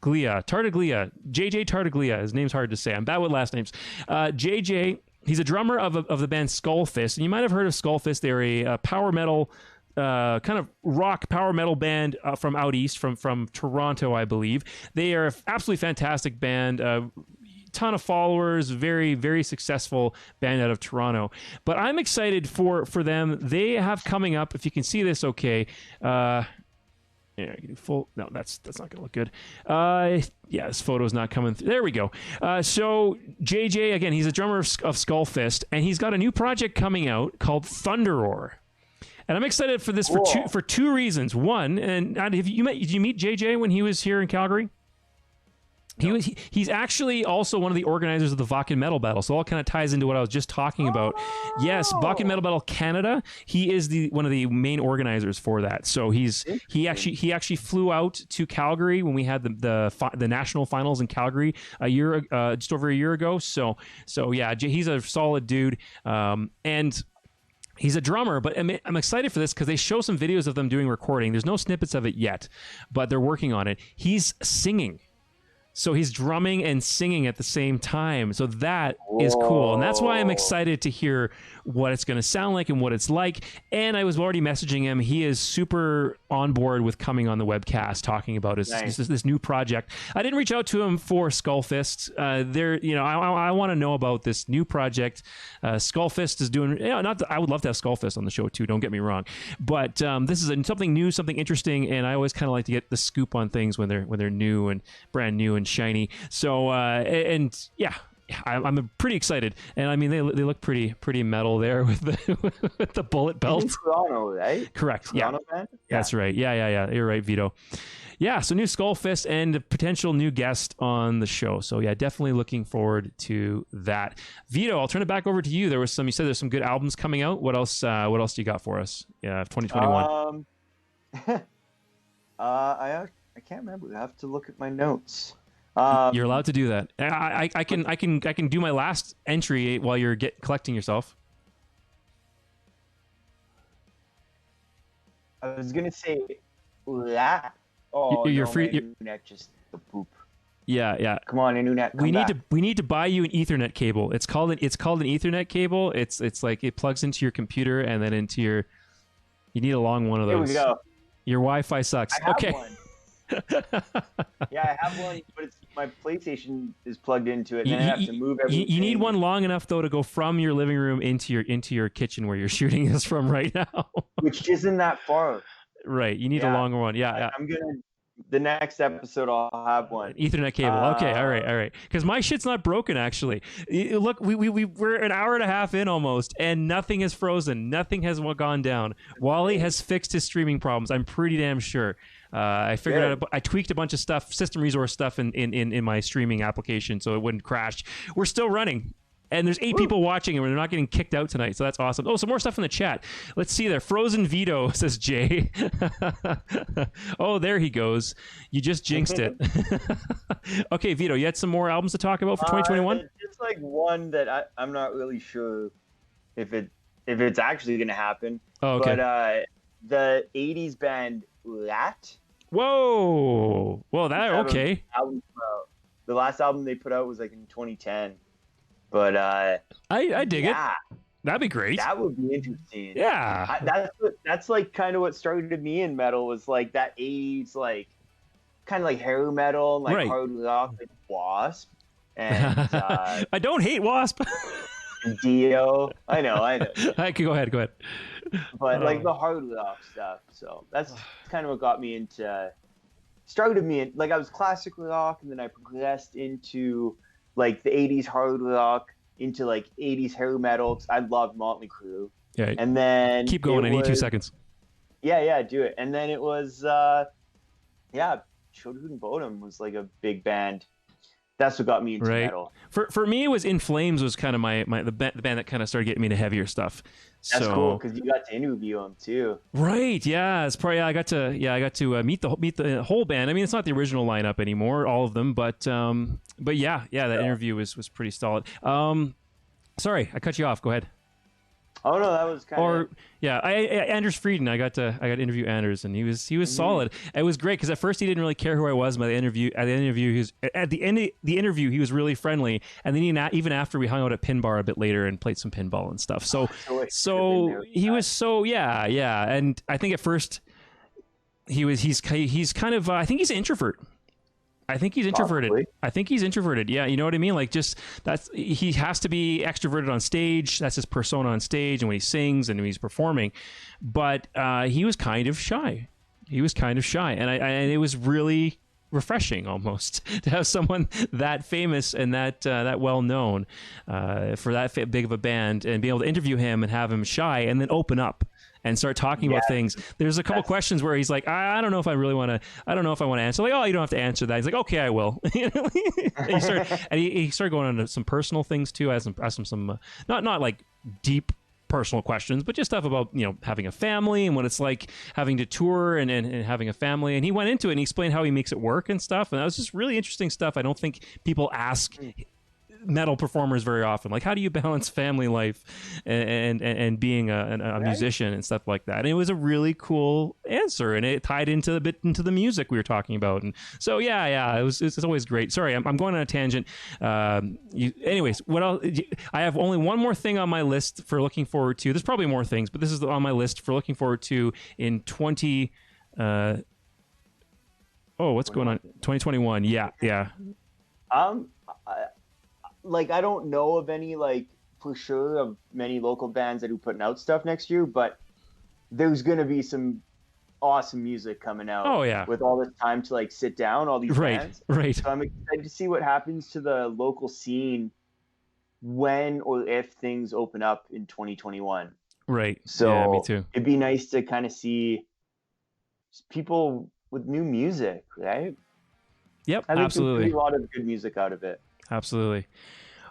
Tartaglia, JJ Tartaglia. His name's hard to say. I'm bad with last names. JJ, he's a drummer of the band Skullfist, and you might have heard of Skullfist. They're a power metal, kind of rock power metal band from out east, from Toronto, I believe. They are an absolutely fantastic band. Ton of followers, very, very successful band out of Toronto. But I'm excited for them. They have coming up, if you can see this okay. Yeah, full. No, that's not gonna look good. Yeah, this photo's not coming through. There we go. So JJ, again, he's a drummer of Skullfist, and he's got a new project coming out called Thunderroar. And I'm excited for this for two reasons. One, and did you meet JJ when he was here in Calgary? No. He's actually also one of the organizers of the Vakken Metal Battle, so all kind of ties into what I was just talking about. Yes, Vakken Metal Battle Canada. He is one of the main organizers for that. So he actually flew out to Calgary when we had the national finals in Calgary just over a year ago. So yeah, he's a solid dude, and he's a drummer, but I'm excited for this because they show some videos of them doing recording. There's no snippets of it yet, but they're working on it. He's singing. So he's drumming and singing at the same time. So that is cool. And that's why I'm excited to hear what it's going to sound like and what it's like. And I was already messaging him. He is super on board with coming on the webcast, talking about this new project. I didn't reach out to him for Skullfist. I want to know about this new project. Skullfist is doing, I would love to have Skullfist on the show too, don't get me wrong. But this is something new, something interesting. And I always kind of like to get the scoop on things when they're new and brand new and shiny. So I'm pretty excited, and I mean they look pretty metal there with the bullet belt. In Toronto, right? Correct. Toronto band? Yeah, that's right. Yeah. You're right, Vito. Yeah, so new Skullfist and a potential new guest on the show. So yeah, definitely looking forward to that. Vito, I'll turn it back over to you. You said there's some good albums coming out. What else do you got for us? Yeah, 2021. I can't remember. I have to look at my notes. You're allowed to do that. I can do my last entry while you're collecting yourself. I was gonna say that. Oh, you're free. Internet just the poop. Yeah. Come on, internet. We need to buy you an Ethernet cable. It's called an Ethernet cable. It's like it plugs into your computer and then into your. You need a long one of those. Here we go. Your Wi-Fi sucks. I have okay. One. Yeah, I have one, but my PlayStation is plugged into it, and I have to move everything. You need one long enough though to go from your living room into your kitchen where you're shooting this from right now. Which isn't that far. Right, you need a longer one. Yeah. I'm gonna. The next episode, I'll have one. Ethernet cable. Okay, all right. Because my shit's not broken actually. Look, we're an hour and a half in almost, and nothing has frozen. Nothing has gone down. Wally has fixed his streaming problems. I'm pretty damn sure. I figured out. I tweaked a bunch of stuff, system resource stuff in my streaming application, so it wouldn't crash. We're still running. And there's 8 people watching, and we're not getting kicked out tonight, so that's awesome. Oh, some more stuff in the chat. Let's see there. Frozen Vito, says Jay. Oh, there he goes. You just jinxed it. Okay, Vito, you had some more albums to talk about for 2021? Just like one that I'm not really sure if it's actually going to happen. Oh, okay. But the 80s band Lat. Whoa. Well, okay. The last album they put out was like in 2010. But I dig it. That'd be great. That would be interesting. Yeah. That's like kind of what started me in metal, was like that 80s, like kind of like hair metal and like hard rock, like Wasp. And I don't hate Wasp. Dio. I know. I can go ahead. But like the hard rock stuff. So that's kind of what got me into. Started me in, like, I was classic rock, and then I progressed into like the 80s hard rock, into like 80s hair metal. I loved Motley Crue. Yeah. And then keep going. I need 2 seconds. Yeah, do it. And then it was Childhood and Bodom was like a big band. That's what got me into metal. For me, it was In Flames was kind of the band that kind of started getting me into heavier stuff. That's cool because you got to interview them too. Right? Yeah, it's probably I got to meet the whole band. I mean, it's not the original lineup anymore, all of them, but yeah, that interview was pretty solid. Sorry, I cut you off. Go ahead. Oh no, that was kind of. Or yeah, Anders Frieden. I got to interview Anders, and he was solid. It was great because at first he didn't really care who I was. By the interview, at the end of the interview, he was really friendly. And then even after we hung out at Pin Bar a bit later and played some pinball and stuff. So he was yeah. And I think at first he's kind of I think he's an introvert. I think he's introverted. Probably. I think he's introverted. Yeah, you know what I mean? Like, just he has to be extroverted on stage. That's his persona on stage and when he sings and when he's performing. But he was kind of shy. And it was really refreshing almost to have someone that famous and that well known for that big of a band and be able to interview him and have him shy and then open up and start talking about things. There's a couple questions where he's like, I don't know if I want to answer. Like, oh, you don't have to answer that. He's like, okay, I will. and he started going on to some personal things too, asked him some not like deep personal questions, but just stuff about, having a family and what it's like having to tour and having a family. And he went into it and he explained how he makes it work and stuff. And that was just really interesting stuff. I don't think people ask metal performers very often, like, how do you balance family life and being a musician and stuff like that. And it was a really cool answer, and it tied into the music we were talking about. And so it's always great. Sorry, I'm going on a tangent. Anyways, what else? I have only one more thing on my list for looking forward to. There's probably more things, but this is on my list for looking forward to in 2021. Yeah. I don't know of any, for sure, of many local bands that are putting out stuff next year, but there's going to be some awesome music coming out. Oh, yeah. With all this time to, sit down, all these bands. Right. So I'm excited to see what happens to the local scene when or if things open up in 2021. Right. So yeah, me too. It'd be nice to kind of see people with new music, right? Yep, I think absolutely. There's a lot of good music out of it. Absolutely.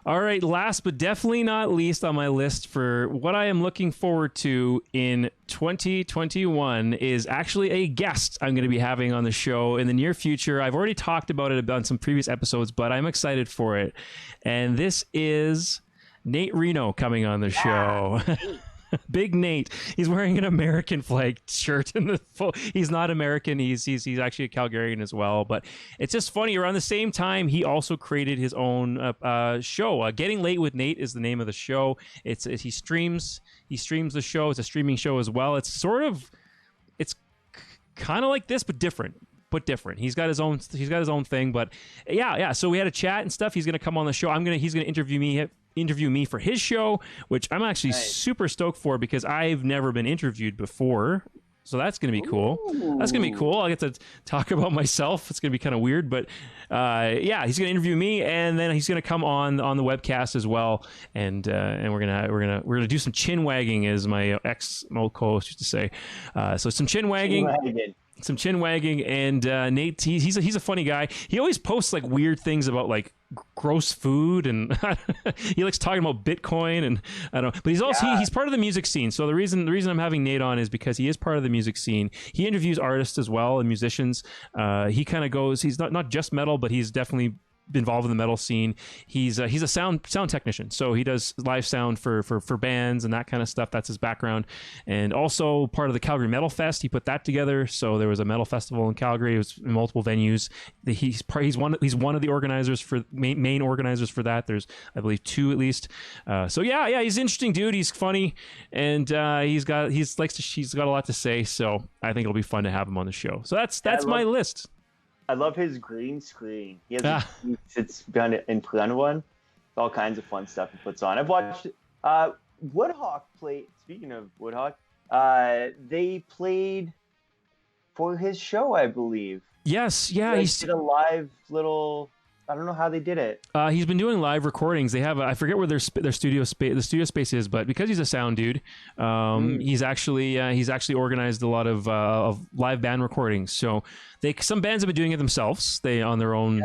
All right, last but definitely not least on my list for what I am looking forward to in 2021 is actually a guest I'm going to be having on the show in the near future. I've already talked about it on some previous episodes, but I'm excited for it. And this is Nate Reno coming on the show. Big Nate. He's wearing an American flag shirt in the full. He's not American. He's actually a Calgarian as well. But it's just funny. Around the same time, he also created his own show. Getting Late with Nate is the name of the show. He streams the show. It's a streaming show as well. It's kind of like this, but different. He's got his own thing. But yeah. So we had a chat and stuff. He's gonna come on the show. He's gonna interview me for his show, which I'm actually super stoked for because I've never been interviewed before. So that's going to be cool. That's going to be cool. I'll get to talk about myself. It's going to be kind of weird, but he's going to interview me, and then he's going to come on the webcast as well, and we're gonna do some chin wagging, as my old co-host used to say. So some chin wagging. And Nate, he's a funny guy. He always posts weird things about gross food, and he likes talking about Bitcoin, and I don't know. But he's also he's part of the music scene. So the reason I'm having Nate on is because he is part of the music scene. He interviews artists as well and musicians. He kind of goes. He's not just metal, but he's definitely involved in the metal scene. He's a sound technician, so he does live sound for bands and that kind of stuff. That's his background, and also part of the Calgary Metal Fest. He put that together. So there was a metal festival in Calgary. It was in multiple venues. He's one of the organizers for main organizers for that. There's, I believe, 2 at least. So he's an interesting dude. He's funny, and he's got a lot to say. So I think it'll be fun to have him on the show. So that's my list. I love his green screen. He sits behind it in front of one. All kinds of fun stuff he puts on. I've watched Woodhawk play. Speaking of Woodhawk, they played for his show, I believe. Yes, yeah. He did a live little. I don't know how they did it. He's been doing live recordings. They have I forget where their studio space is, but because he's a sound dude, he's actually organized a lot of live band recordings. So some bands have been doing it themselves. They on their own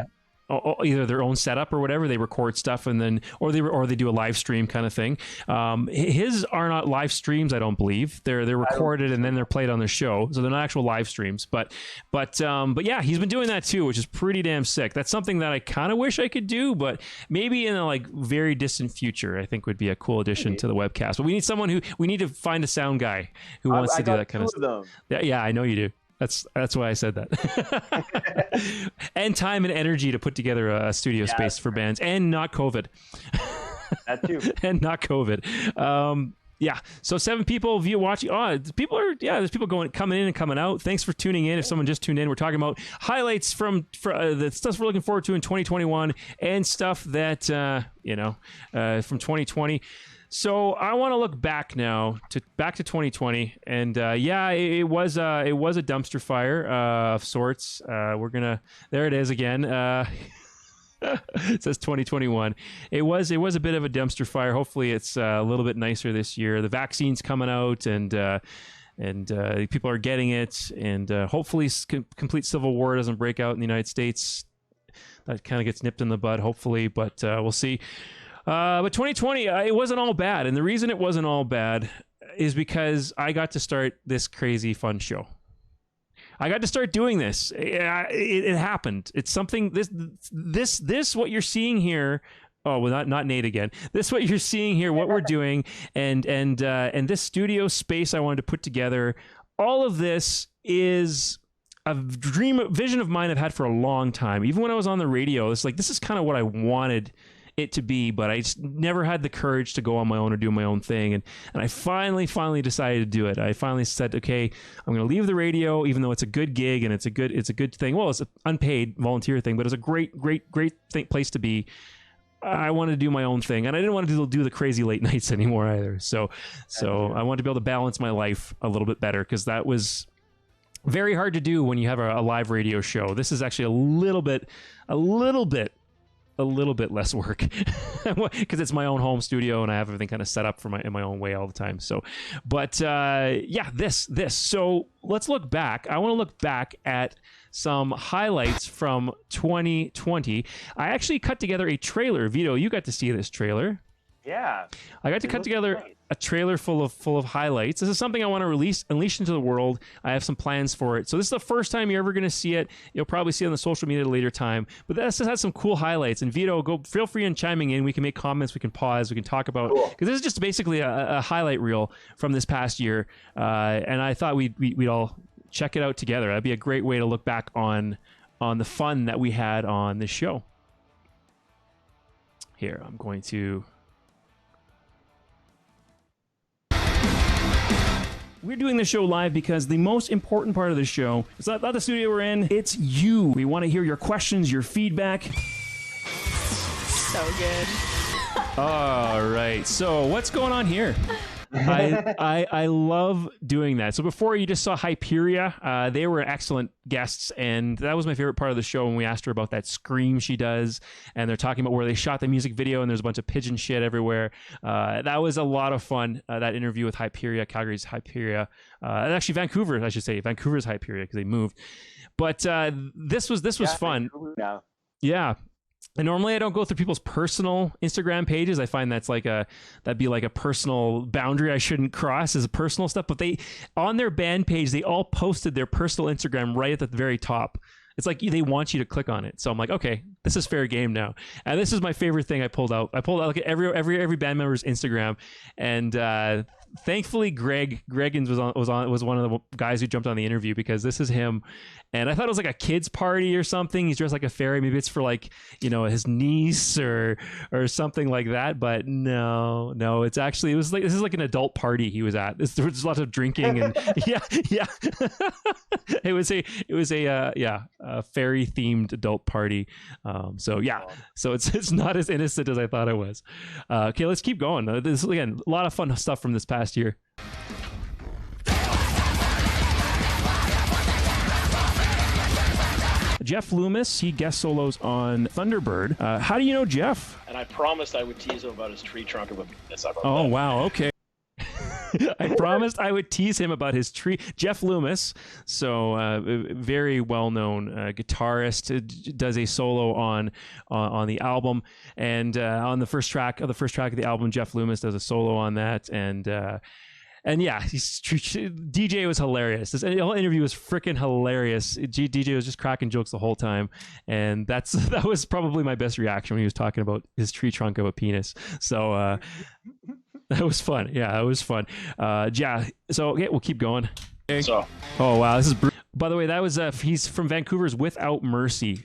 either their own setup or whatever. They record stuff and then, or they do a live stream kind of thing. His are not live streams, I don't believe. They're recorded and then they're played on the show, so they're not actual live streams. But yeah, he's been doing that too, which is pretty damn sick. That's something that I kind of wish I could do, but maybe in a like very distant future, I think would be a cool addition to the webcast. But we need to find a sound guy who wants to do that kind of stuff. Yeah, I know you do. That's why I said that. And time and energy to put together a studio space for bands, and not COVID. That too. And not COVID. Yeah. So 7 people view watching. Oh, there's people coming in and coming out. Thanks for tuning in. If someone just tuned in, we're talking about highlights from the stuff we're looking forward to in 2021 and stuff that from 2020. So I want to look back now to 2020, and it was a dumpster fire of sorts. There it is again. It says 2021. It was a bit of a dumpster fire. Hopefully it's a little bit nicer this year. The vaccine's coming out, and people are getting it, and hopefully complete civil war doesn't break out in the United States. That kind of gets nipped in the bud, hopefully, but we'll see. But 2020, it wasn't all bad. And the reason it wasn't all bad is because I got to start this crazy fun show. I got to start doing this. It happened. It's something, this, what you're seeing here. Oh, well, not Nate again. This, what you're seeing here, what we're doing, and this studio space I wanted to put together. All of this is a vision of mine I've had for a long time. Even when I was on the radio, it's like, this is kind of what I wanted it to be, but I just never had the courage to go on my own or do my own thing. And I finally decided to do it. I finally said, okay, I'm going to leave the radio, even though it's a good gig and it's a good thing. Well, it's an unpaid volunteer thing, but it's a great place to be. I wanted to do my own thing, and I didn't want to do the crazy late nights anymore either. So I wanted to be able to balance my life a little bit better, because that was very hard to do when you have a live radio show. This is actually a little bit less work because it's my own home studio and I have everything kind of set up in my own way all the time. So, but this. So let's look back. I want to look back at some highlights from 2020. I actually cut together a trailer. Vito, you got to see this trailer. Yeah. I got to cut together a trailer full of highlights. This is something I want to unleash into the world. I have some plans for it. So this is the first time you're ever going to see it. You'll probably see it on the social media at a later time. But this has some cool highlights. And Vito, feel free in chiming in. We can make comments. We can pause. We can talk about, because this is just basically a highlight reel from this past year. And I thought we'd all check it out together. That'd be a great way to look back on the fun that we had on this show. Here, I'm going to... We're doing this show live because the most important part of the show is not the studio we're in, it's you. We want to hear your questions, your feedback. So good. All right. So what's going on here? I love doing that. So before, you just saw Hyperia. They were excellent guests, and that was my favorite part of the show when we asked her about that scream she does, and they're talking about where they shot the music video, and there's a bunch of pigeon shit everywhere. That was a lot of fun, that interview with Hyperia, Calgary's Hyperia. And actually Vancouver, I should say. Vancouver's Hyperia, because they moved. But this was fun. Yeah. And normally I don't go through people's personal Instagram pages. I find that'd be like a personal boundary I shouldn't cross, as a personal stuff. But on their band page, they all posted their personal Instagram right at the very top. It's like they want you to click on it. So I'm like, okay, this is fair game now. And this is my favorite thing I pulled out. I pulled out like every band member's Instagram, and thankfully Greg Greggins was one of the guys who jumped on the interview, because this is him. And I thought it was like a kid's party or something. He's dressed like a fairy. Maybe it's for like, his niece or something like that. But no, this is like an adult party he was at. There was lots of drinking and yeah. It was a fairy themed adult party. So it's not as innocent as I thought it was. Okay, let's keep going. This is, again, a lot of fun stuff from this past year. Jeff Loomis, he guest solos on Thunderbird. How do you know Jeff? And I promised I would tease him about his tree trunk and would mess up. Oh, wow. Okay. I promised I would tease him about his tree. Jeff Loomis, so very well-known guitarist, does a solo on the album, and on the first track of the album, Jeff Loomis does a solo on that, and yeah, DJ was hilarious. This whole interview was freaking hilarious. DJ was just cracking jokes the whole time, and that was probably my best reaction when he was talking about his tree trunk of a penis. So that was fun. Yeah, it was fun. Yeah. So okay, we'll keep going. So. Oh wow, this is. By the way, that was he's from Vancouver's Without Mercy.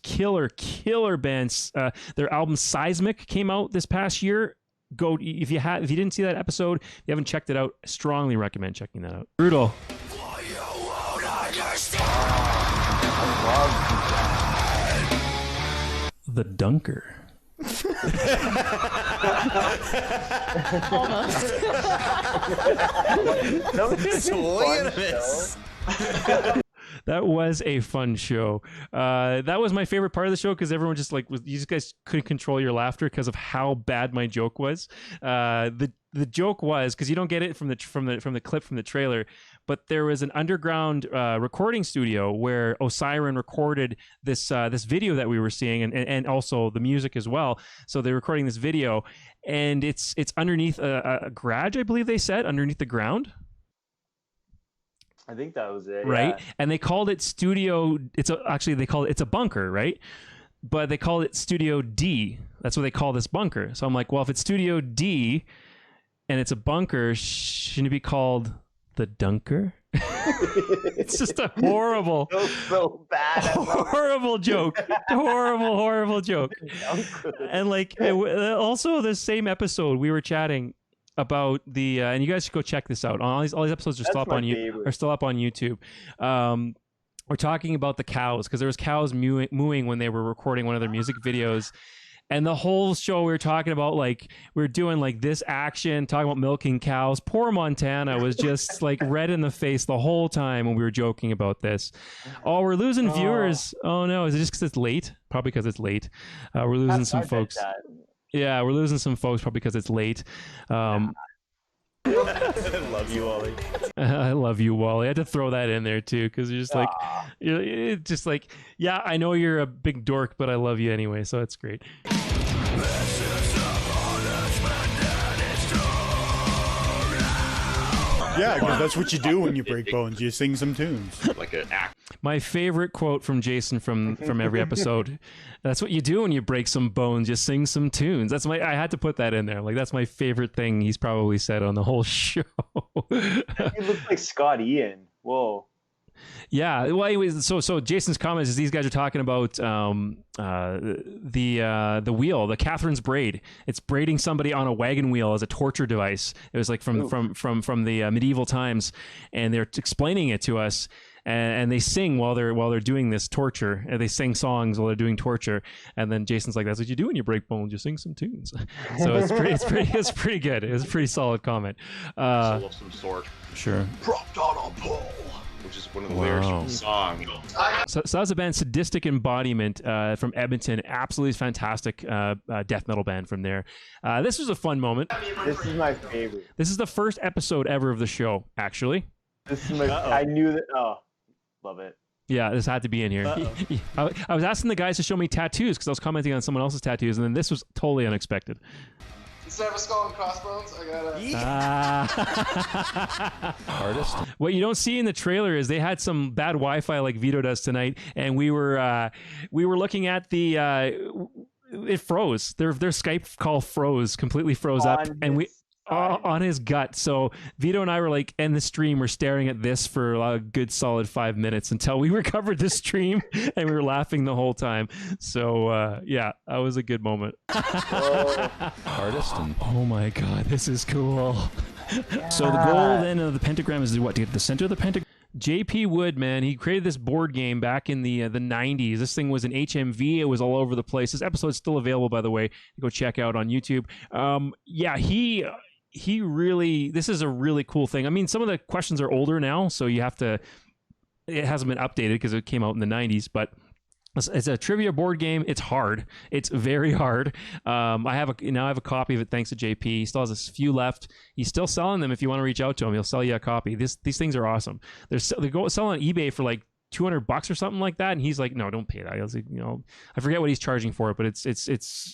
Killer bands. Their album Seismic came out this past year. Go if you didn't see that episode, if you haven't checked it out, strongly recommend checking that out. Brutal. The Dunker. Almost. That was a fun show. That was my favorite part of the show because everyone just like you guys couldn't control your laughter because of how bad my joke was. The joke was because you don't get it from the clip from the trailer, but there was an underground recording studio where Osiren recorded this video that we were seeing and also the music as well. So they're recording this video, and it's underneath a garage, I believe they said, underneath the ground. I think that was it. Right. Yeah. And they called it Studio. It's a bunker, right? But they called it Studio D. That's what they call this bunker. So I'm like, well, if it's Studio D and it's a bunker, shouldn't it be called the Dunker? It's just a horrible, so bad. horrible joke. Horrible joke. And like, also the same episode we were chatting about the and you guys should go check this out. All these episodes are still up on YouTube. We're talking about the cows because there was cows mooing when they were recording one of their music videos, and the whole show we were talking about we were doing like this action, talking about milking cows. Poor Montana was just like red in the face the whole time when we were joking about this. Oh, we're losing viewers. Oh no, is it just because it's late? Probably because it's late. We're losing some folks. Yeah, we're losing some folks probably because it's late. I love you, Wally. I love you, Wally. I had to throw that in there too because you're just like, yeah, I know you're a big dork, but I love you anyway, so it's great. Yeah, because that's what you do when you break bones. You sing some tunes. Like an act. My favorite quote from Jason from every episode. That's what you do when you break some bones. You sing some tunes. I had to put that in there. Like that's my favorite thing he's probably said on the whole show. He looks like Scott Ian. Whoa. Yeah, well, anyways, so Jason's comments is these guys are talking about the wheel, the Catherine's braid. It's braiding somebody on a wagon wheel as a torture device. It was like from the medieval times, and they're explaining it to us. And they sing while they're doing this torture. And they sing songs while they're doing torture. And then Jason's like, "That's what you do when you break bones. You sing some tunes." So it's pretty good. It was a pretty solid comment. Solo of some sort. Sure. Propped on a pole. Which is one of the lyrics from the song. So that was a band, Sadistic Embodiment, from Edmonton. Absolutely fantastic death metal band from there. This was a fun moment. This is my favorite. This is the first episode ever of the show, actually. This is my. I knew that. Oh, love it. Yeah, this had to be in here. I was asking the guys to show me tattoos because I was commenting on someone else's tattoos, and then this was totally unexpected. Instead of a skull and crossbones, I got a... Artist. What you don't see in the trailer is they had some bad Wi-Fi like Vito does tonight, and we were looking at the... it froze. Their Skype call completely froze up, and we... on his gut. So Vito and I were like, in the stream, we're staring at this for a good solid 5 minutes until we recovered the stream, and we were laughing the whole time. So yeah, that was a good moment. Artist. Oh my God, this is cool. Yeah. So the goal then of the pentagram is what, to get the center of the pentagram. JP Wood, man, he created this board game back in the 90s. This thing was an HMV. It was all over the place. This episode's still available, by the way. Go check out on YouTube. Yeah, he really, this is a really cool thing. I mean, some of the questions are older now, so you have to, it hasn't been updated because it came out in the 90s, but It's a trivia board game. It's hard. It's very hard. I have a copy of it thanks to JP. He still has a few left. He's still selling them. If you want to reach out to him, he'll sell you a copy. These things are awesome. They go selling on eBay for like $200 or something like that, and he's like, no, don't pay that. I was like, I forget what he's charging for it, but it's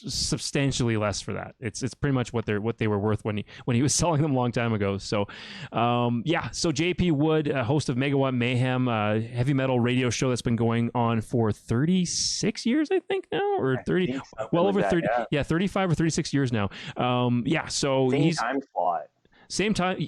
substantially less for that. It's pretty much what they were worth when he was selling them a long time ago. So so JP Wood, host of Megawatt Mayhem, heavy metal radio show that's been going on for 36 years, I think now, or 30, well over 30, 35 or 36 years now. So same time slot. Same time.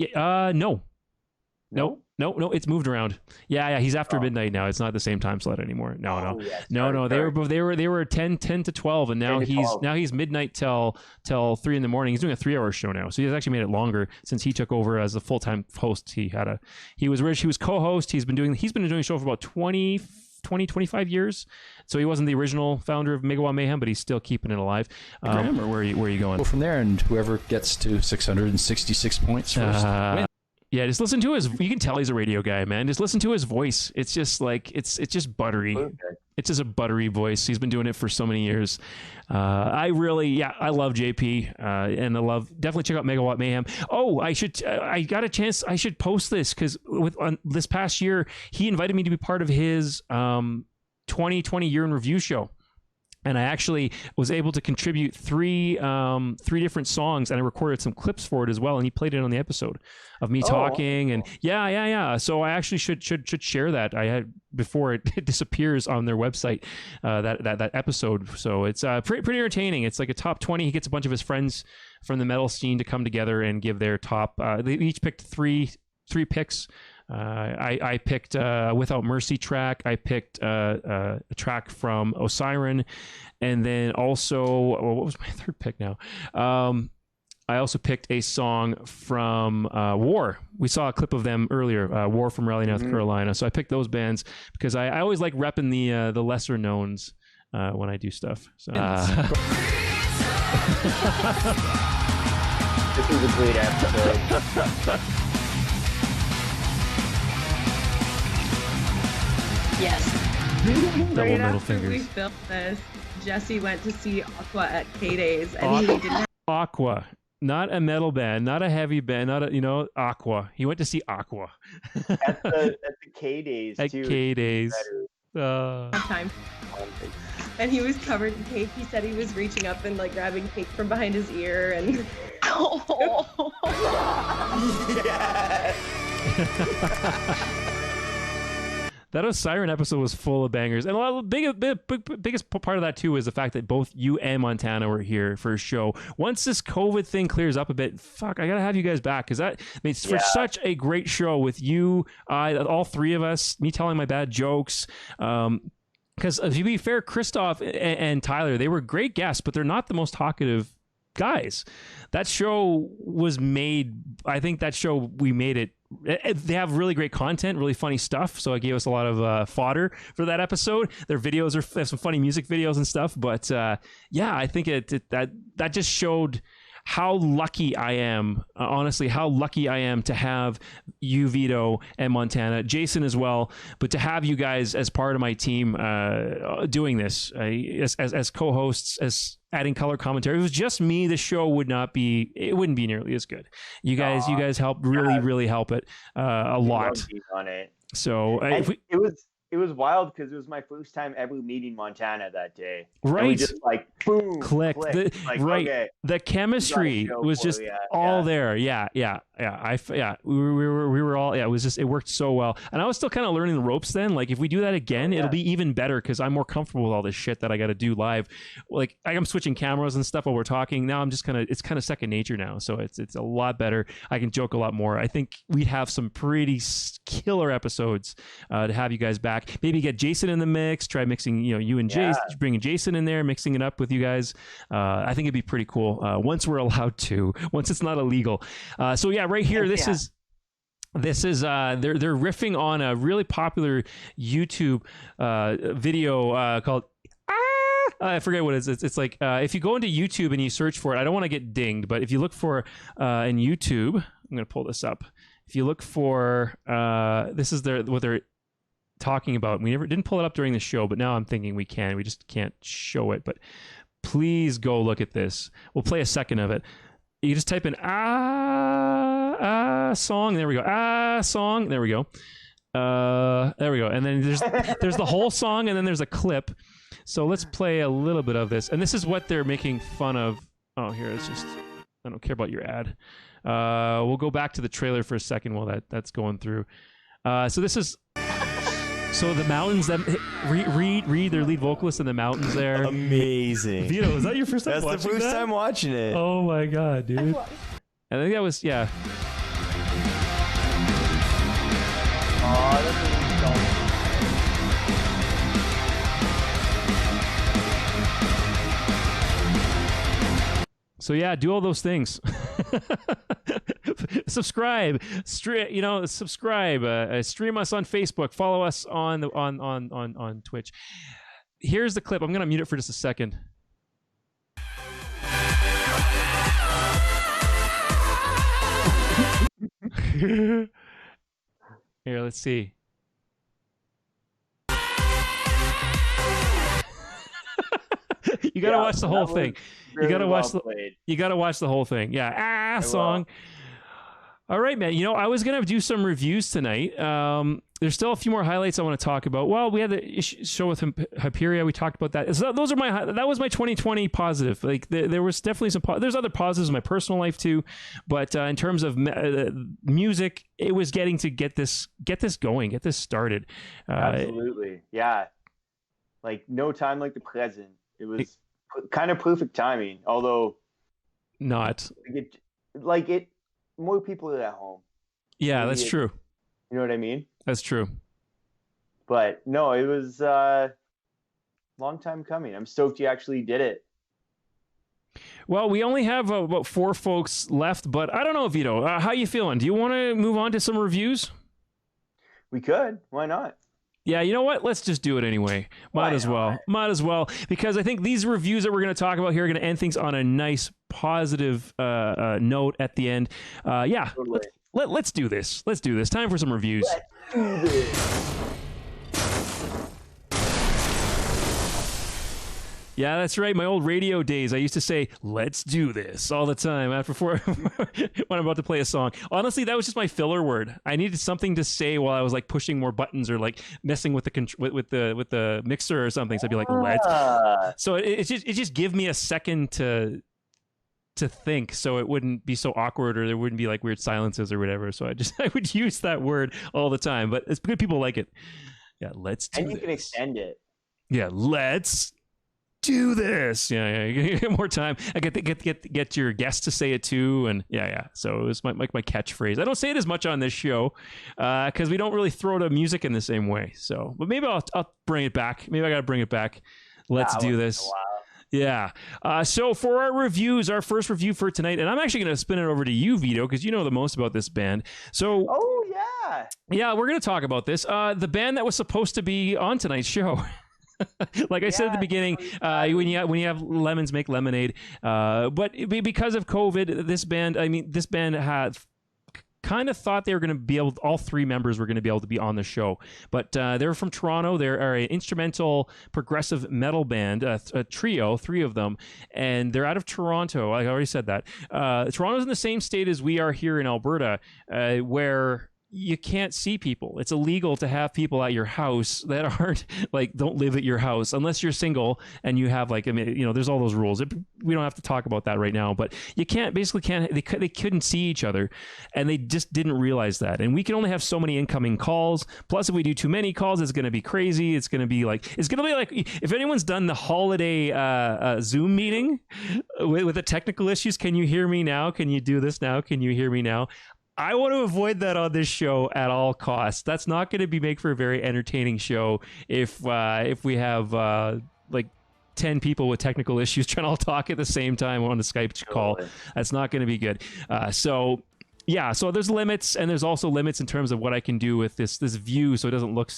No, it's moved around. Yeah, he's after midnight now. It's not the same time slot anymore. No. They were 10 to 12, and now he's midnight till 3 in the morning. He's doing a 3-hour show now, so he's actually made it longer since he took over as a full-time host. He was co-host. He's been doing a show for about 25 years. So he wasn't the original founder of Megawatt Mayhem, but he's still keeping it alive. Graham, or where are you going? Well, from there, and whoever gets to 666 points first wins. Yeah, just listen to you can tell he's a radio guy, man. Just listen to his voice. It's just like, it's just buttery. Okay. It's just a buttery voice. He's been doing it for so many years. I love JP, and definitely check out Megawatt Mayhem. Oh, I should post this because this past year, he invited me to be part of his 2020 year in review show. And I actually was able to contribute three different songs, and I recorded some clips for it as well. And he played it on the episode of me talking, and yeah. So I actually should share that. I had before it disappears on their website, that episode. So it's pretty entertaining. It's like a top 20. He gets a bunch of his friends from the metal scene to come together and give their top. They each picked three picks. I picked Without Mercy track. I picked a track from Osiren, and then also what was my third pick now? I also picked a song from War. We saw a clip of them earlier, War from Raleigh, North Carolina. So I picked those bands because I always like repping the lesser knowns when I do stuff. So, this was a great episode. Yes. Double middle fingers. We filmed this. Jesse went to see Aqua at K-Days, and he didn't. Aqua, not a metal band, not a heavy band, Aqua. He went to see Aqua. At the K-Days at too. At K-Days. Time. And he was covered in cake. He said he was reaching up and like grabbing cake from behind his ear, and That Osiren episode was full of bangers, and a lot of biggest part of that too is the fact that both you and Montana were here for a show. Once this COVID thing clears up a bit, I gotta have you guys back because that makes for such a great show with you, all three of us, me telling my bad jokes. Because to be fair, Christoph and Tyler, they were great guests, but they're not the most talkative guys. That show was made. I think that show we made it. They have really great content, really funny stuff. So it gave us a lot of fodder for that episode. Their videos have some funny music videos and stuff. But I think that just showed how lucky I am, honestly, how lucky I am to have you, Vito, and Montana, Jason as well, but to have you guys as part of my team doing this as co-hosts, as adding color commentary. If it was just me, the show wouldn't be nearly as good. You guys helped really help it a lot. On it. So it was wild because it was my first time ever meeting Montana that day. Right. And we just like boom, clicked. Okay, the chemistry was just all there. Yeah. We were all. Yeah, it worked so well. And I was still kind of learning the ropes then. Like if we do that again, it'll be even better because I'm more comfortable with all this shit that I got to do live. Like I'm switching cameras and stuff while we're talking. Now I'm just it's kind of second nature now. So it's a lot better. I can joke a lot more. I think we'd have some pretty killer episodes to have you guys back. Maybe get Jason in the mix. Try mixing, you and Jason, bringing Jason in there, mixing it up with you guys. I think it'd be pretty cool once we're allowed to. Once it's not illegal. Right here, this is they're riffing on a really popular YouTube video called. I forget what it is. It's like if you go into YouTube and you search for it. I don't want to get dinged, but if you look for in YouTube, I'm going to pull this up. If you look for this is what they're talking about. We never didn't pull it up during the show, but now I'm thinking we can. We just can't show it. But please go look at this. We'll play a second of it. You just type in song. There we go. Song. There we go. There we go. And then there's the whole song, and then there's a clip. So let's play a little bit of this. And this is what they're making fun of. Oh, here, it's just, I don't care about your ad. We'll go back to the trailer for a second while that's going through. So this is, so the mountains, that Reed, their lead vocalist in the mountains there. Amazing. Vito, is that your first time watching that? That's the first time watching it. Oh my God, dude. I think that was, yeah. Oh, this is So yeah, do all those things. Subscribe, subscribe. Stream us on Facebook. Follow us on Twitch. Here's the clip. I'm gonna mute it for just a second. Here, let's see. You gotta watch the whole thing. Really, you gotta watch you gotta watch the whole thing. Yeah, song. All right, man. I was gonna do some reviews tonight. There's still a few more highlights I want to talk about. Well, we had the show with Hyperia. We talked about that. So that was my 2020 positive. Like there was definitely some. There's other positives in my personal life too, but in terms of music, it was getting to get this going, get this started. Absolutely, yeah. Like no time like the present. It was kind of perfect timing, although not more people are at home. Yeah, that's true. You know what I mean? That's true. But no, it was long time coming. I'm stoked you actually did it. Well, we only have about 4 folks left, but I don't know, Vito. How you feeling? Do you want to move on to some reviews? We could. Why not? Yeah, you know what? Let's just do it anyway. Might as well, because I think these reviews that we're going to talk about here are going to end things on a nice, positive note at the end. Yeah, totally. Let's do this. Let's do this. Time for some reviews. Let's do this. Yeah, that's right. My old radio days, I used to say, let's do this all the time when I'm about to play a song. Honestly, that was just my filler word. I needed something to say while I was like pushing more buttons or like messing with the mixer or something. So I'd be like, let's. So it just give me a second to think, so it wouldn't be so awkward or there wouldn't be like weird silences or whatever. So I would use that word all the time, but it's good people like it. Yeah, let's do this. And you can extend it. Yeah, let's do this. Yeah, you get more time. I get your guests to say it too, and yeah. So it was my catchphrase. I don't say it as much on this show because we don't really throw the music in the same way. So, but maybe I'll bring it back. Maybe I gotta bring it back. Let's do this. Yeah. So for our reviews, our first review for tonight, and I'm actually going to spin it over to you, Vito, because you know the most about this band. So, yeah, we're going to talk about this. The band that was supposed to be on tonight's show. Like I said at the beginning, when you have lemons, make lemonade. But because of COVID, this band had kind of thought they were going to be able, all 3 members were going to be able to be on the show. But they're from Toronto. They're an instrumental progressive metal band, a trio, 3 of them. And they're out of Toronto. I already said that. Toronto's in the same state as we are here in Alberta, where you can't see people. It's illegal to have people at your house that aren't don't live at your house unless you're single and you have there's all those rules. We don't have to talk about that right now, but you can't they couldn't see each other, and they just didn't realize that. And we can only have so many incoming calls. Plus, if we do too many calls, it's going to be crazy. It's going to be like if anyone's done the holiday Zoom meeting with the technical issues. Can you hear me now? Can you do this now? Can you hear me now? I want to avoid that on this show at all costs. That's not going to make for a very entertaining show if we have 10 people with technical issues trying to all talk at the same time on the Skype call. That's not going to be good. So there's limits, and there's also limits in terms of what I can do with this view, so it doesn't look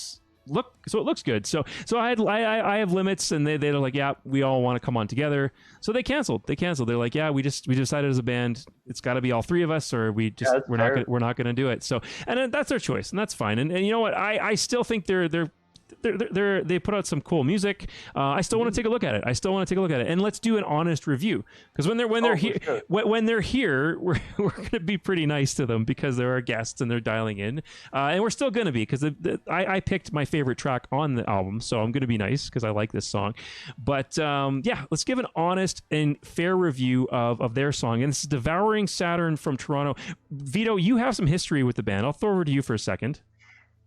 it looks good. So I have limits, and they're like, yeah, we all want to come on together. So they canceled. They're like, yeah, we decided as a band it's got to be all three of us, or we're not going to do it. So, and that's their choice, and that's fine. And you know what? I still think they put out some cool music. I still want to take a look at it. And let's do an honest review, because when they're here, sure. when they're here, we're going to be pretty nice to them because they're our guests and they're dialing in, and we're still going to be, because I picked my favorite track on the album, so I'm going to be nice because I like this song. But yeah, let's give an honest and fair review of their song. And this is Devouring Saturn from Toronto. Vito, you have some history with the band. I'll throw over to you for a second.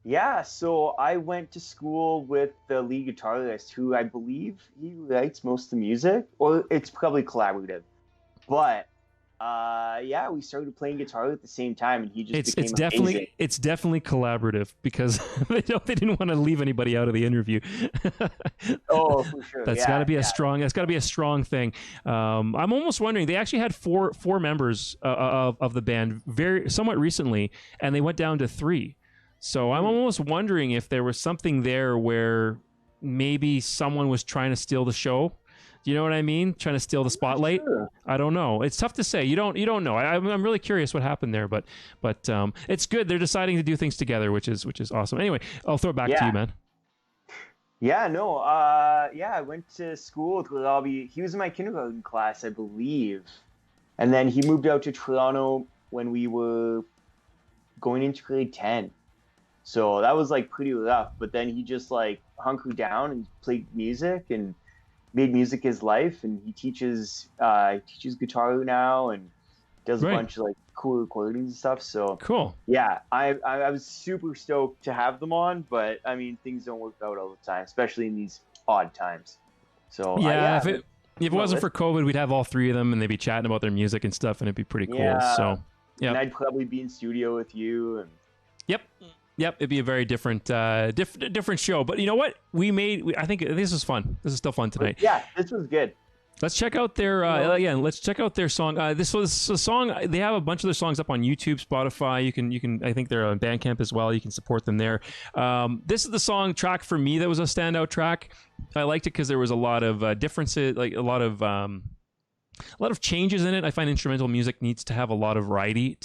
Yeah, so I went to school with the lead guitarist, who I believe he writes most of the music, or it's probably collaborative. But yeah, we started playing guitar at the same time, and he just became amazing. It's definitely collaborative, because they didn't want to leave anybody out of the interview. Oh, for sure. That's got to be a strong thing. I'm almost wondering, they actually had four members of the band somewhat recently, and they went down to 3. So I'm almost wondering if there was something there where maybe someone was trying to steal the show. Do you know what I mean? Trying to steal the spotlight. Sure. I don't know. It's tough to say. You don't know. I'm really curious what happened there, but it's good. They're deciding to do things together, which is awesome. Anyway, I'll throw it back to you, man. Yeah, no. Yeah, I went to school with Robbie. He was in my kindergarten class, I believe, and then he moved out to Toronto when we were going into grade 10. So that was like pretty rough, but then he just like hunkered down and played music and made music his life. And he teaches guitar now and does a bunch of like cool recordings and stuff. So cool. Yeah, I was super stoked to have them on, but I mean, things don't work out all the time, especially in these odd times. So yeah, if it wasn't for COVID, we'd have all 3 of them, and they'd be chatting about their music and stuff, and it'd be pretty cool. Yeah. So yeah, and I'd probably be in studio with you. And Yep, it'd be a very different show. But you know what? I think this is fun. This is still fun tonight. Yeah, this was good. Let's check out their let's check out their song. This was a song. They have a bunch of their songs up on YouTube, Spotify. You can. I think they're on Bandcamp as well. You can support them there. This is the song track for me that was a standout track. I liked it because there was a lot of differences, like a lot of changes in it. I find instrumental music needs to have a lot of variety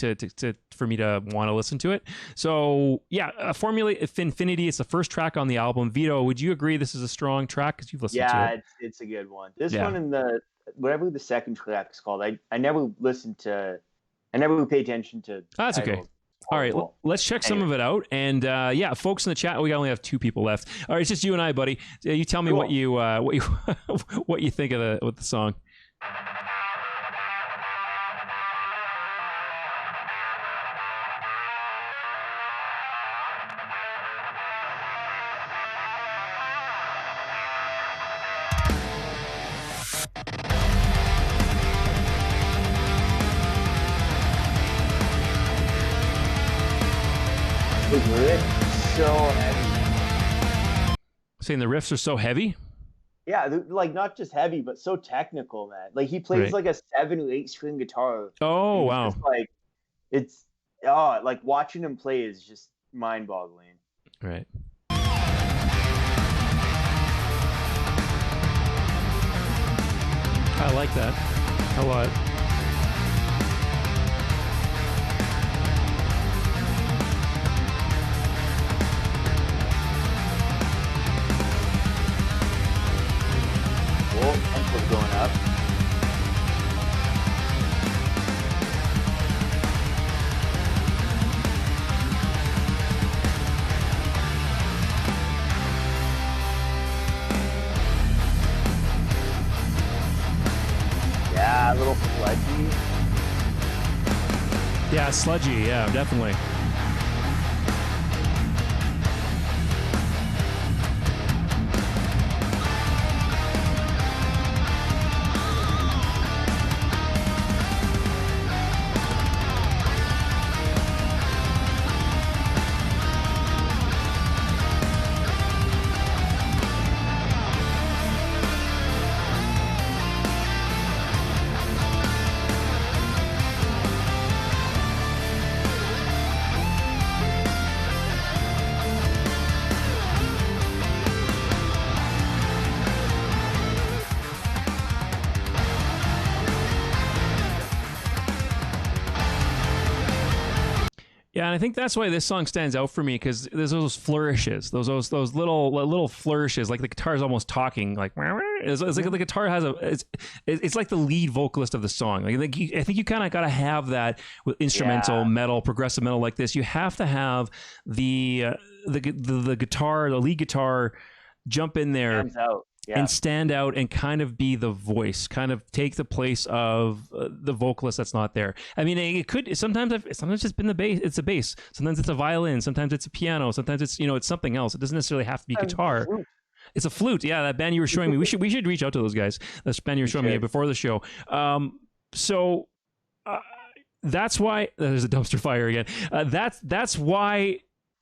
for me to want to listen to it. So yeah, Formula Infinity. It's the first track on the album. Vito, would you agree this is a strong track because you've listened to it? Yeah, it's a good one. This one and whatever the second track is called, I never pay attention to. That's okay. All right, let's check some of it out. And yeah, folks in the chat, we only have 2 people left. All right, it's just you and I, buddy. You tell me what you think of the song. The riffs so heavy. Saying the riffs are so heavy? Yeah, like not just heavy, but so technical, man. Like he plays like a 7 or 8 string guitar. Oh wow! Just, like like watching him play is just mind boggling. Right. I like that a lot. Tempo's going up. Yeah, a little sludgy. Yeah, sludgy. Yeah, definitely. Yeah, and I think that's why this song stands out for me, because there's those flourishes, those little flourishes, like the guitar is almost talking, like it's like the guitar has it's like the lead vocalist of the song. Like I think you kind of got to have that with instrumental metal, progressive metal like this. You have to have the guitar, the lead guitar, jump in there and stand out and kind of be the voice, kind of take the place of the vocalist that's not there. I mean, it could sometimes it's been the bass. It's a bass. Sometimes it's a violin. Sometimes it's a piano. Sometimes it's it's something else. It doesn't necessarily have to be guitar. It's a flute. Yeah, that band you were showing me. We should reach out to those guys. That band you were showing me before the show. That's why there's a dumpster fire again. That's why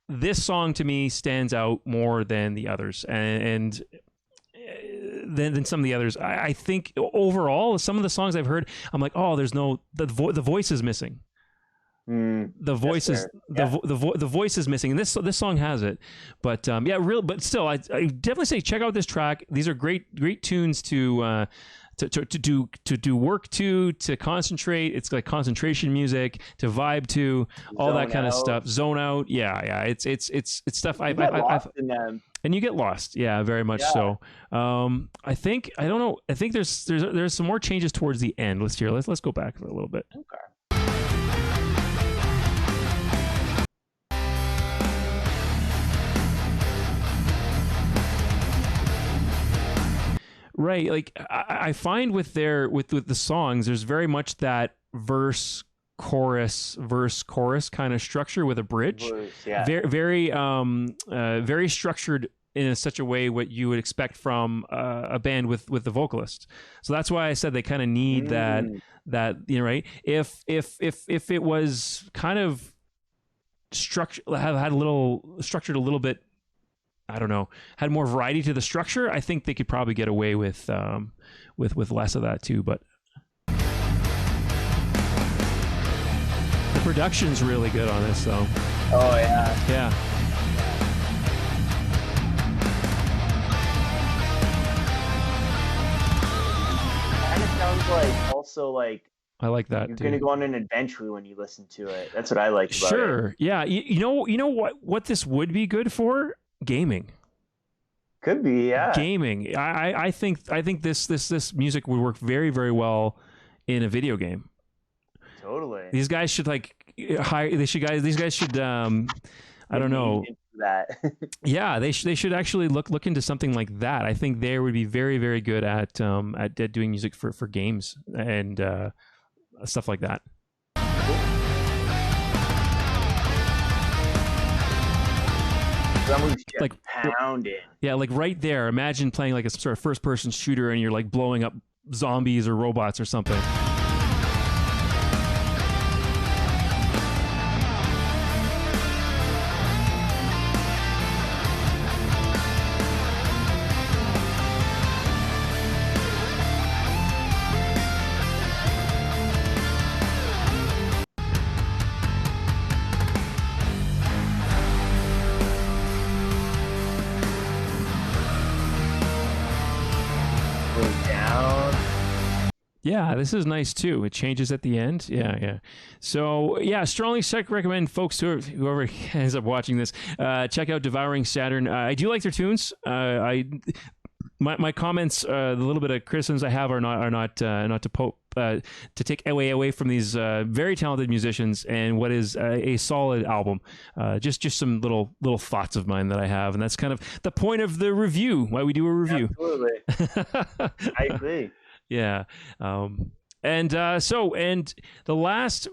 this song to me stands out more than the others, and than some of the others. I think overall, some of the songs I've heard, I'm like, oh, there's no the voice is missing. The voice is the voice is missing, and this song has it. But but still, I definitely say check out this track. These are great tunes to do work to concentrate. It's like concentration music to vibe to, all that kind of stuff. Zone out. Yeah. It's stuff I've in them. And you get lost. Yeah, very much so. I think there's some more changes towards the end. Let's go back for a little bit. Okay. Right, like I find with the songs, there's very much that verse chorus kind of structure with a bridge. Very structured in such a way what you would expect from a band with the vocalist. So that's why I said they kind of need that right. If it was kind of structured a little bit, I don't know, had more variety to the structure, I think they could probably get away with less of that too. But the production's really good on this, though. Oh yeah. Yeah. Kind of sounds like also like. I like that. You're going to go on an adventure when you listen to it. That's what I like about it. Sure. Yeah. You know what this would be good for? Gaming. Could be, yeah. Gaming. I think this music would work very, very well in a video game. Totally. These guys should hire. These guys should. I don't know. That. Yeah, they should actually look into something like that. I think they would be very, very good at doing music for games and stuff like that. Like pounding. Yeah, like right there. Imagine playing like a sort of first-person shooter and you're like blowing up zombies or robots or something. Yeah, this is nice too. It changes at the end. Yeah. So yeah, strongly recommend folks whoever ends up watching this check out Devouring Saturn. I do like their tunes. My comments, the little bit of criticisms I have are not to take away from these very talented musicians and what is a solid album. Just some little thoughts of mine that I have, and that's kind of the point of the review. Why we do a review. Absolutely, I agree. Yeah. And the last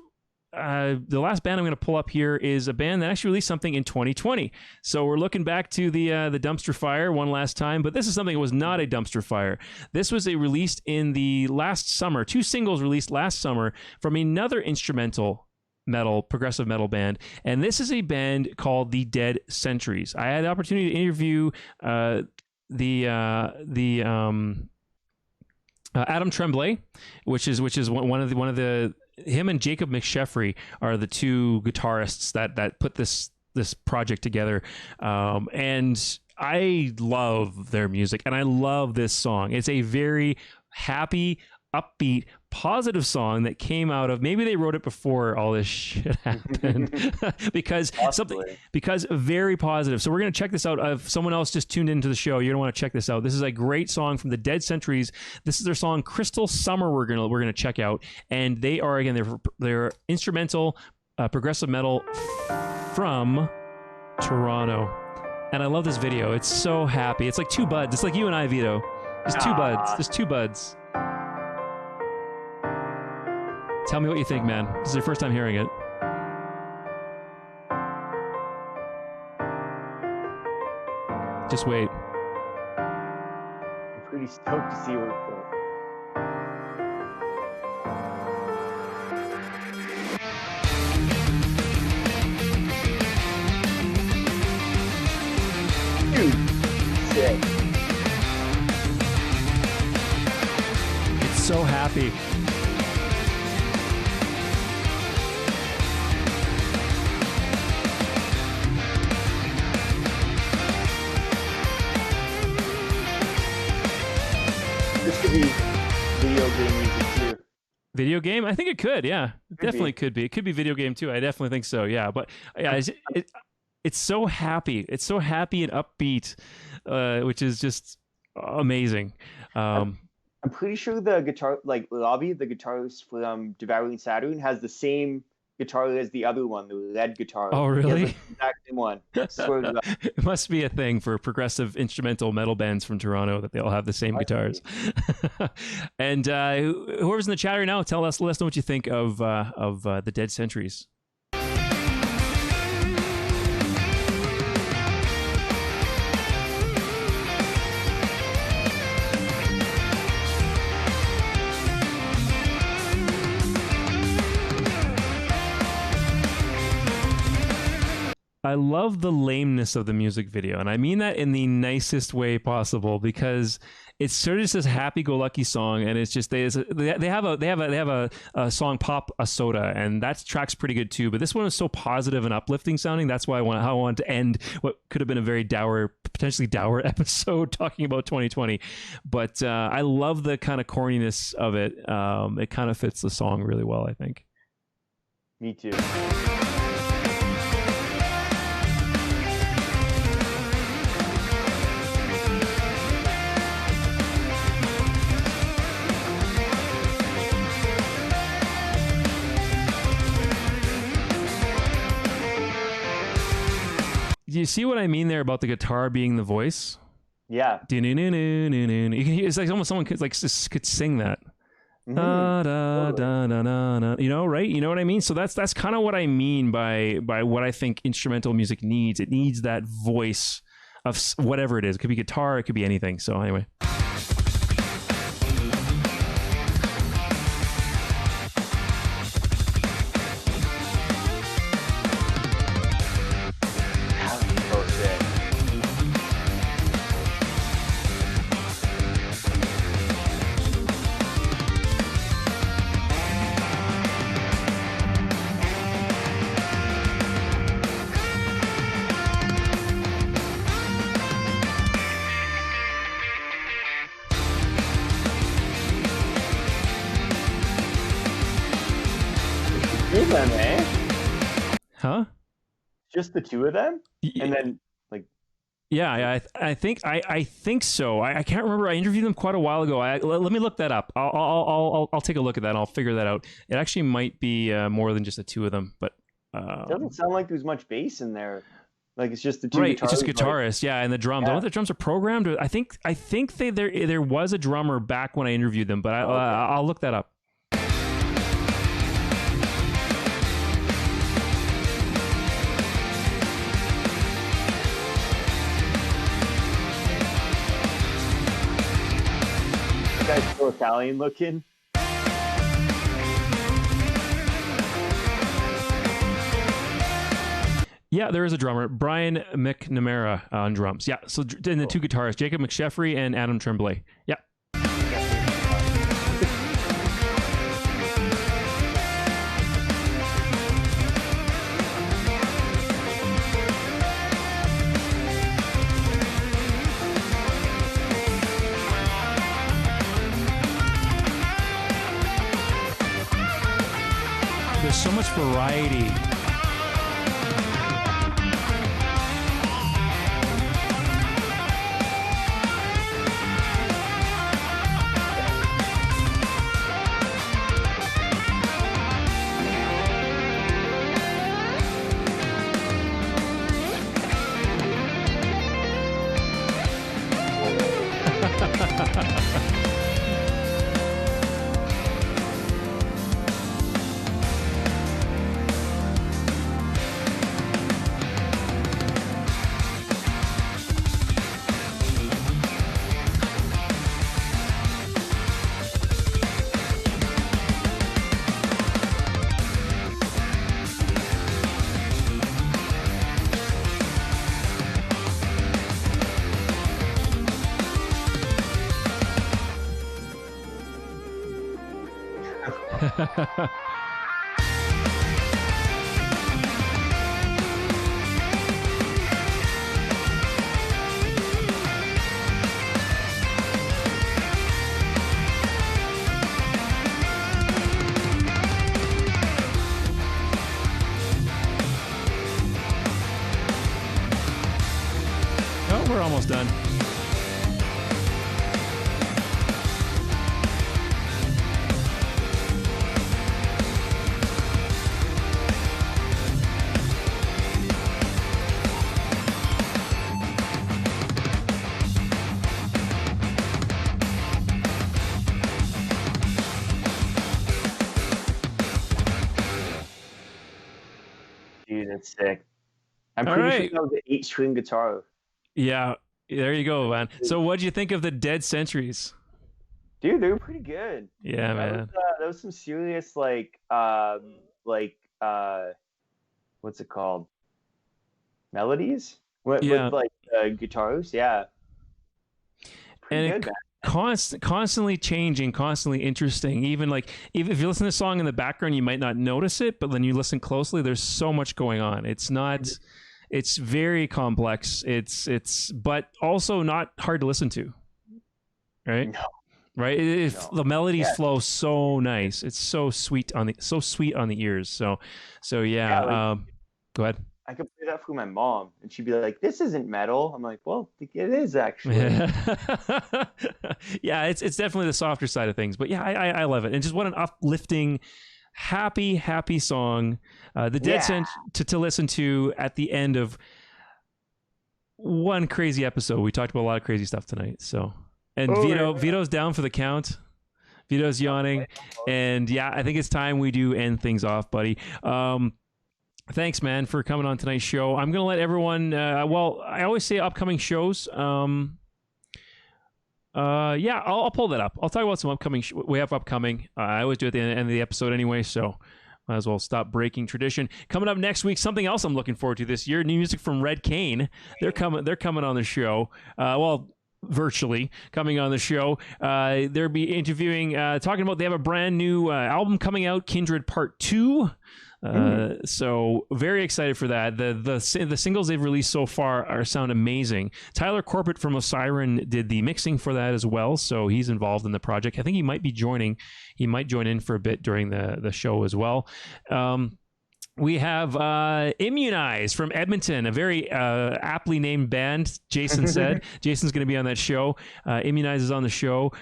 band I'm going to pull up here is a band that actually released something in 2020. So we're looking back to the dumpster fire one last time, but this is something that was not a dumpster fire. This was released in the last summer, 2 singles released last summer from another instrumental metal, progressive metal band. And this is a band called the Dead Centuries. I had the opportunity to interview Adam Tremblay, which is one of the him and Jacob McSheffrey are the 2 guitarists that put this project together, and I love their music and I love this song. It's a very happy, upbeat, positive song that came out of, maybe they wrote it before all this shit happened because very positive. So we're going to check this out. If someone else just tuned into the show, you're going to want to check this out. This is a great song from the Dead Centuries. This is their song Crystal Summer. We're going to check out, and they are, again, they're instrumental progressive metal from Toronto. And I love this video. It's so happy. It's like two buds. It's like you and I, Vito. There's two buds. There's two buds. Tell me what you think, man. This is your first time hearing it. Just wait. I'm pretty stoked to see where it's going. Dude, sick. It's so happy. This could be video game music too. Video game? I think it could. Yeah, definitely could be. It could be video game too. I definitely think so. Yeah, but yeah, it's so happy. It's so happy and upbeat, which is just amazing. I'm pretty sure the guitar, like Lobby, the guitarist from Devouring Saturn, has the same guitar as the other one, the lead guitar. Oh, really? The exact same one. Swear to God. It must be a thing for progressive instrumental metal bands from Toronto that they all have the same guitars. And whoever's in the chat right now, let us know what you think of the Dead Centuries. I love the lameness of the music video, and I mean that in the nicest way possible, because it's sort of just this happy-go-lucky song, and it's just they have a song "Pop a Soda," and that track's pretty good too. But this one is so positive and uplifting sounding. That's why I wanted to end what could have been a very potentially dour episode talking about 2020. But I love the kind of corniness of it. It kind of fits the song really well, I think. Me too. Do you see what I mean there about the guitar being the voice? Yeah. You can hear, it's like almost someone could sing that. Da, da, da, da, da, da. You know, right? You know what I mean? So that's kind of what I mean by what I think instrumental music needs. It needs that voice of whatever it is. It could be guitar, it could be anything. So anyway. Them, eh? Huh? Just the two of them, and then like. Yeah, I think so. I can't remember. I interviewed them quite a while ago. Let me look that up. I'll take a look at that. And I'll figure that out. It actually might be more than just the two of them, but it doesn't sound like there's much bass in there. Like it's just the two. Right, it's just guitarists. Yeah, and the drums. Yeah. I don't know if the drums are programmed. I think there was a drummer back when I interviewed them, but I'll look that up. Guy's so Italian looking. Yeah, there is a drummer, Brian McNamara on drums. Yeah, so and the two guitarists, Jacob McSheffrey and Adam Tremblay. Yeah. There's so much variety. Oh, we're almost done. Dude, that's sick. I'm pretty sure that was an 8-string guitar. Yeah, there you go, man. So what'd you think of the Dead Centuries? Dude, they were pretty good. Yeah, man. That was some serious, what's it called? Melodies? With guitars, yeah. Pretty And good, constantly changing, constantly interesting. Even if you listen to the song in the background, you might not notice it, but when you listen closely, there's so much going on. It's not, it's very complex. It's but also not hard to listen to, right? No. Right? The melodies flow so nice. It's so sweet on the ears. So yeah. Go ahead. I could play that for my mom, and she'd be like, "This isn't metal." I'm like, "Well, it is actually." Yeah, it's definitely the softer side of things, but yeah, I love it, and just what an uplifting, happy song. The Dead Sense to listen to at the end of one crazy episode. We talked about a lot of crazy stuff tonight. So, and Vito's down for the count. Vito's yawning, and yeah, I think it's time we do end things off, buddy. Thanks, man, for coming on tonight's show. I'm going to let everyone, I always say upcoming shows. I'll pull that up. I'll talk about some upcoming, we have upcoming. I always do it at the end of the episode anyway, so might as well stop breaking tradition. Coming up next week, something else I'm looking forward to this year, new music from Red Cane. They're coming on the show. Virtually coming on the show. They'll be interviewing, talking about, they have a brand new album coming out, Kindred Part 2. So very excited for that. The singles they've released so far sound amazing. Tyler Corbett from Osiren did the mixing for that as well, so he's involved in the project. I think he might join in for a bit during the show as well. We have Immunize from Edmonton, a very aptly named band, Jason said. Jason's going to be on that show. Immunize is on the show.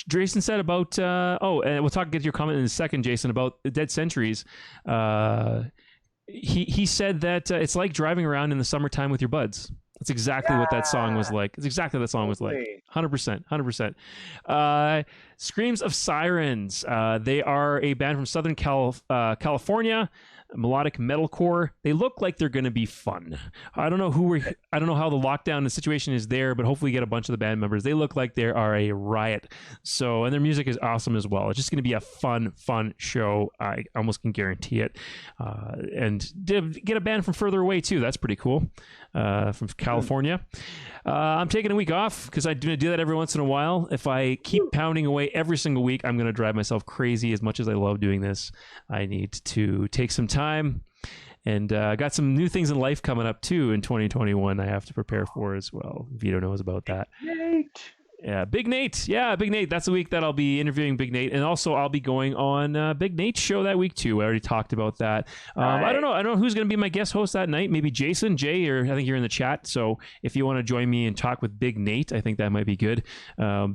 Jason said about... and we'll get your comment in a second, Jason, about the Dead Centuries. He said that it's like driving around in the summertime with your buds. That's exactly what that song was like. It's exactly what that song was like. 100%. Screams of Sirens. They are a band from Southern California. Melodic metalcore. They look like they're going to be fun. I don't know how the lockdown situation is there, but hopefully we get a bunch of the band members. They look like they are a riot. So, and their music is awesome as well. It's just going to be a fun show. I almost can guarantee it. And get a band from further away too. That's pretty cool. From California. I'm taking a week off because I do that every once in a while. If I keep pounding away every single week, I'm going to drive myself crazy. As much as I love doing this, I need to take some time, and got some new things in life coming up too in 2021 I have to prepare for as well. Vito knows about that. Yeah, Big Nate. Yeah, Big Nate. That's the week that I'll be interviewing Big Nate, and also I'll be going on Big Nate's show that week too. I already talked about that. Right. I don't know who's going to be my guest host that night. Maybe Jason, Jay, or I think you're in the chat. So if you want to join me and talk with Big Nate, I think that might be good.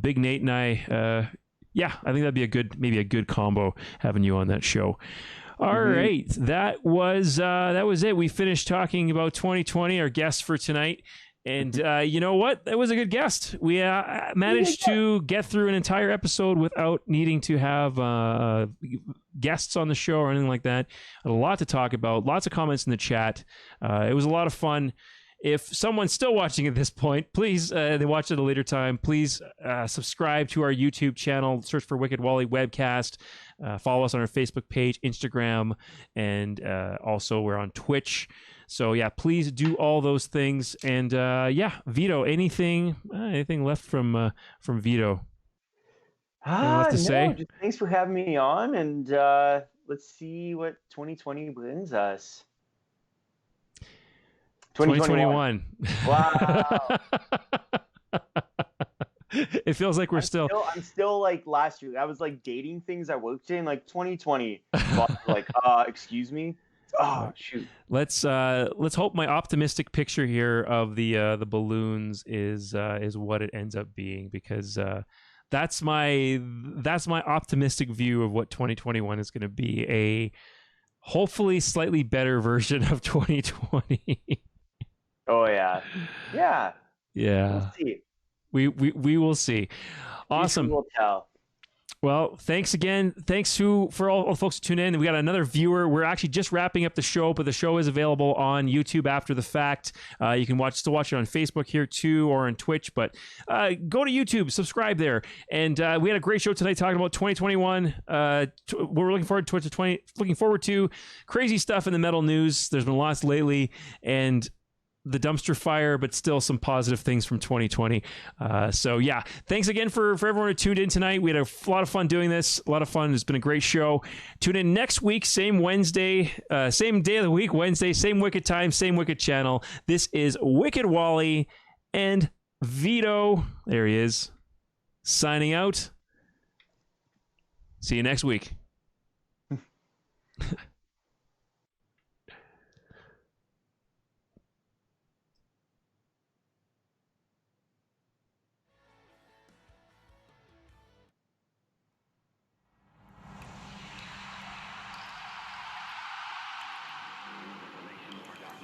Big Nate and I, yeah, I think that'd be maybe a good combo having you on that show. All right, that was it. We finished talking about 2020. Our guest for tonight. And you know what? That was a good guest. We managed to get through an entire episode without needing to have guests on the show or anything like that. A lot to talk about. Lots of comments in the chat. It was a lot of fun. If someone's still watching at this point, please, they watched at a later time, please subscribe to our YouTube channel. Search for Wicked Wally Webcast. Follow us on our Facebook page, Instagram, and also we're on Twitch. So yeah, please do all those things. And yeah, Vito, anything left from Vito? No, say? Just thanks for having me on, and let's see what 2020 brings us. 2021. Wow. It feels like I'm still like last year. I was like dating things I worked in like 2020. Like, excuse me. Oh shoot. Let's hope my optimistic picture here of the balloons is what it ends up being, because that's my optimistic view of what 2021 is going to be, a hopefully slightly better version of 2020. Oh yeah. We'll see. We will see. Awesome. We'll tell. Well, thanks again. Thanks for all the folks who tune in. We got another viewer. We're actually just wrapping up the show, but the show is available on YouTube after the fact. You can still watch it on Facebook here too, or on Twitch. But go to YouTube, subscribe there. And we had a great show tonight talking about 2021. We're looking forward to crazy stuff in the metal news. There's been lots lately, and the dumpster fire, but still some positive things from 2020. So yeah, thanks again for everyone who tuned in tonight. We had a lot of fun doing this. A lot of fun. It's been a great show. Tune in next week, same Wednesday, same day of the week, Wednesday, same Wicked time, same Wicked channel. This is Wicked Wally and Vito. There he is, signing out. See you next week.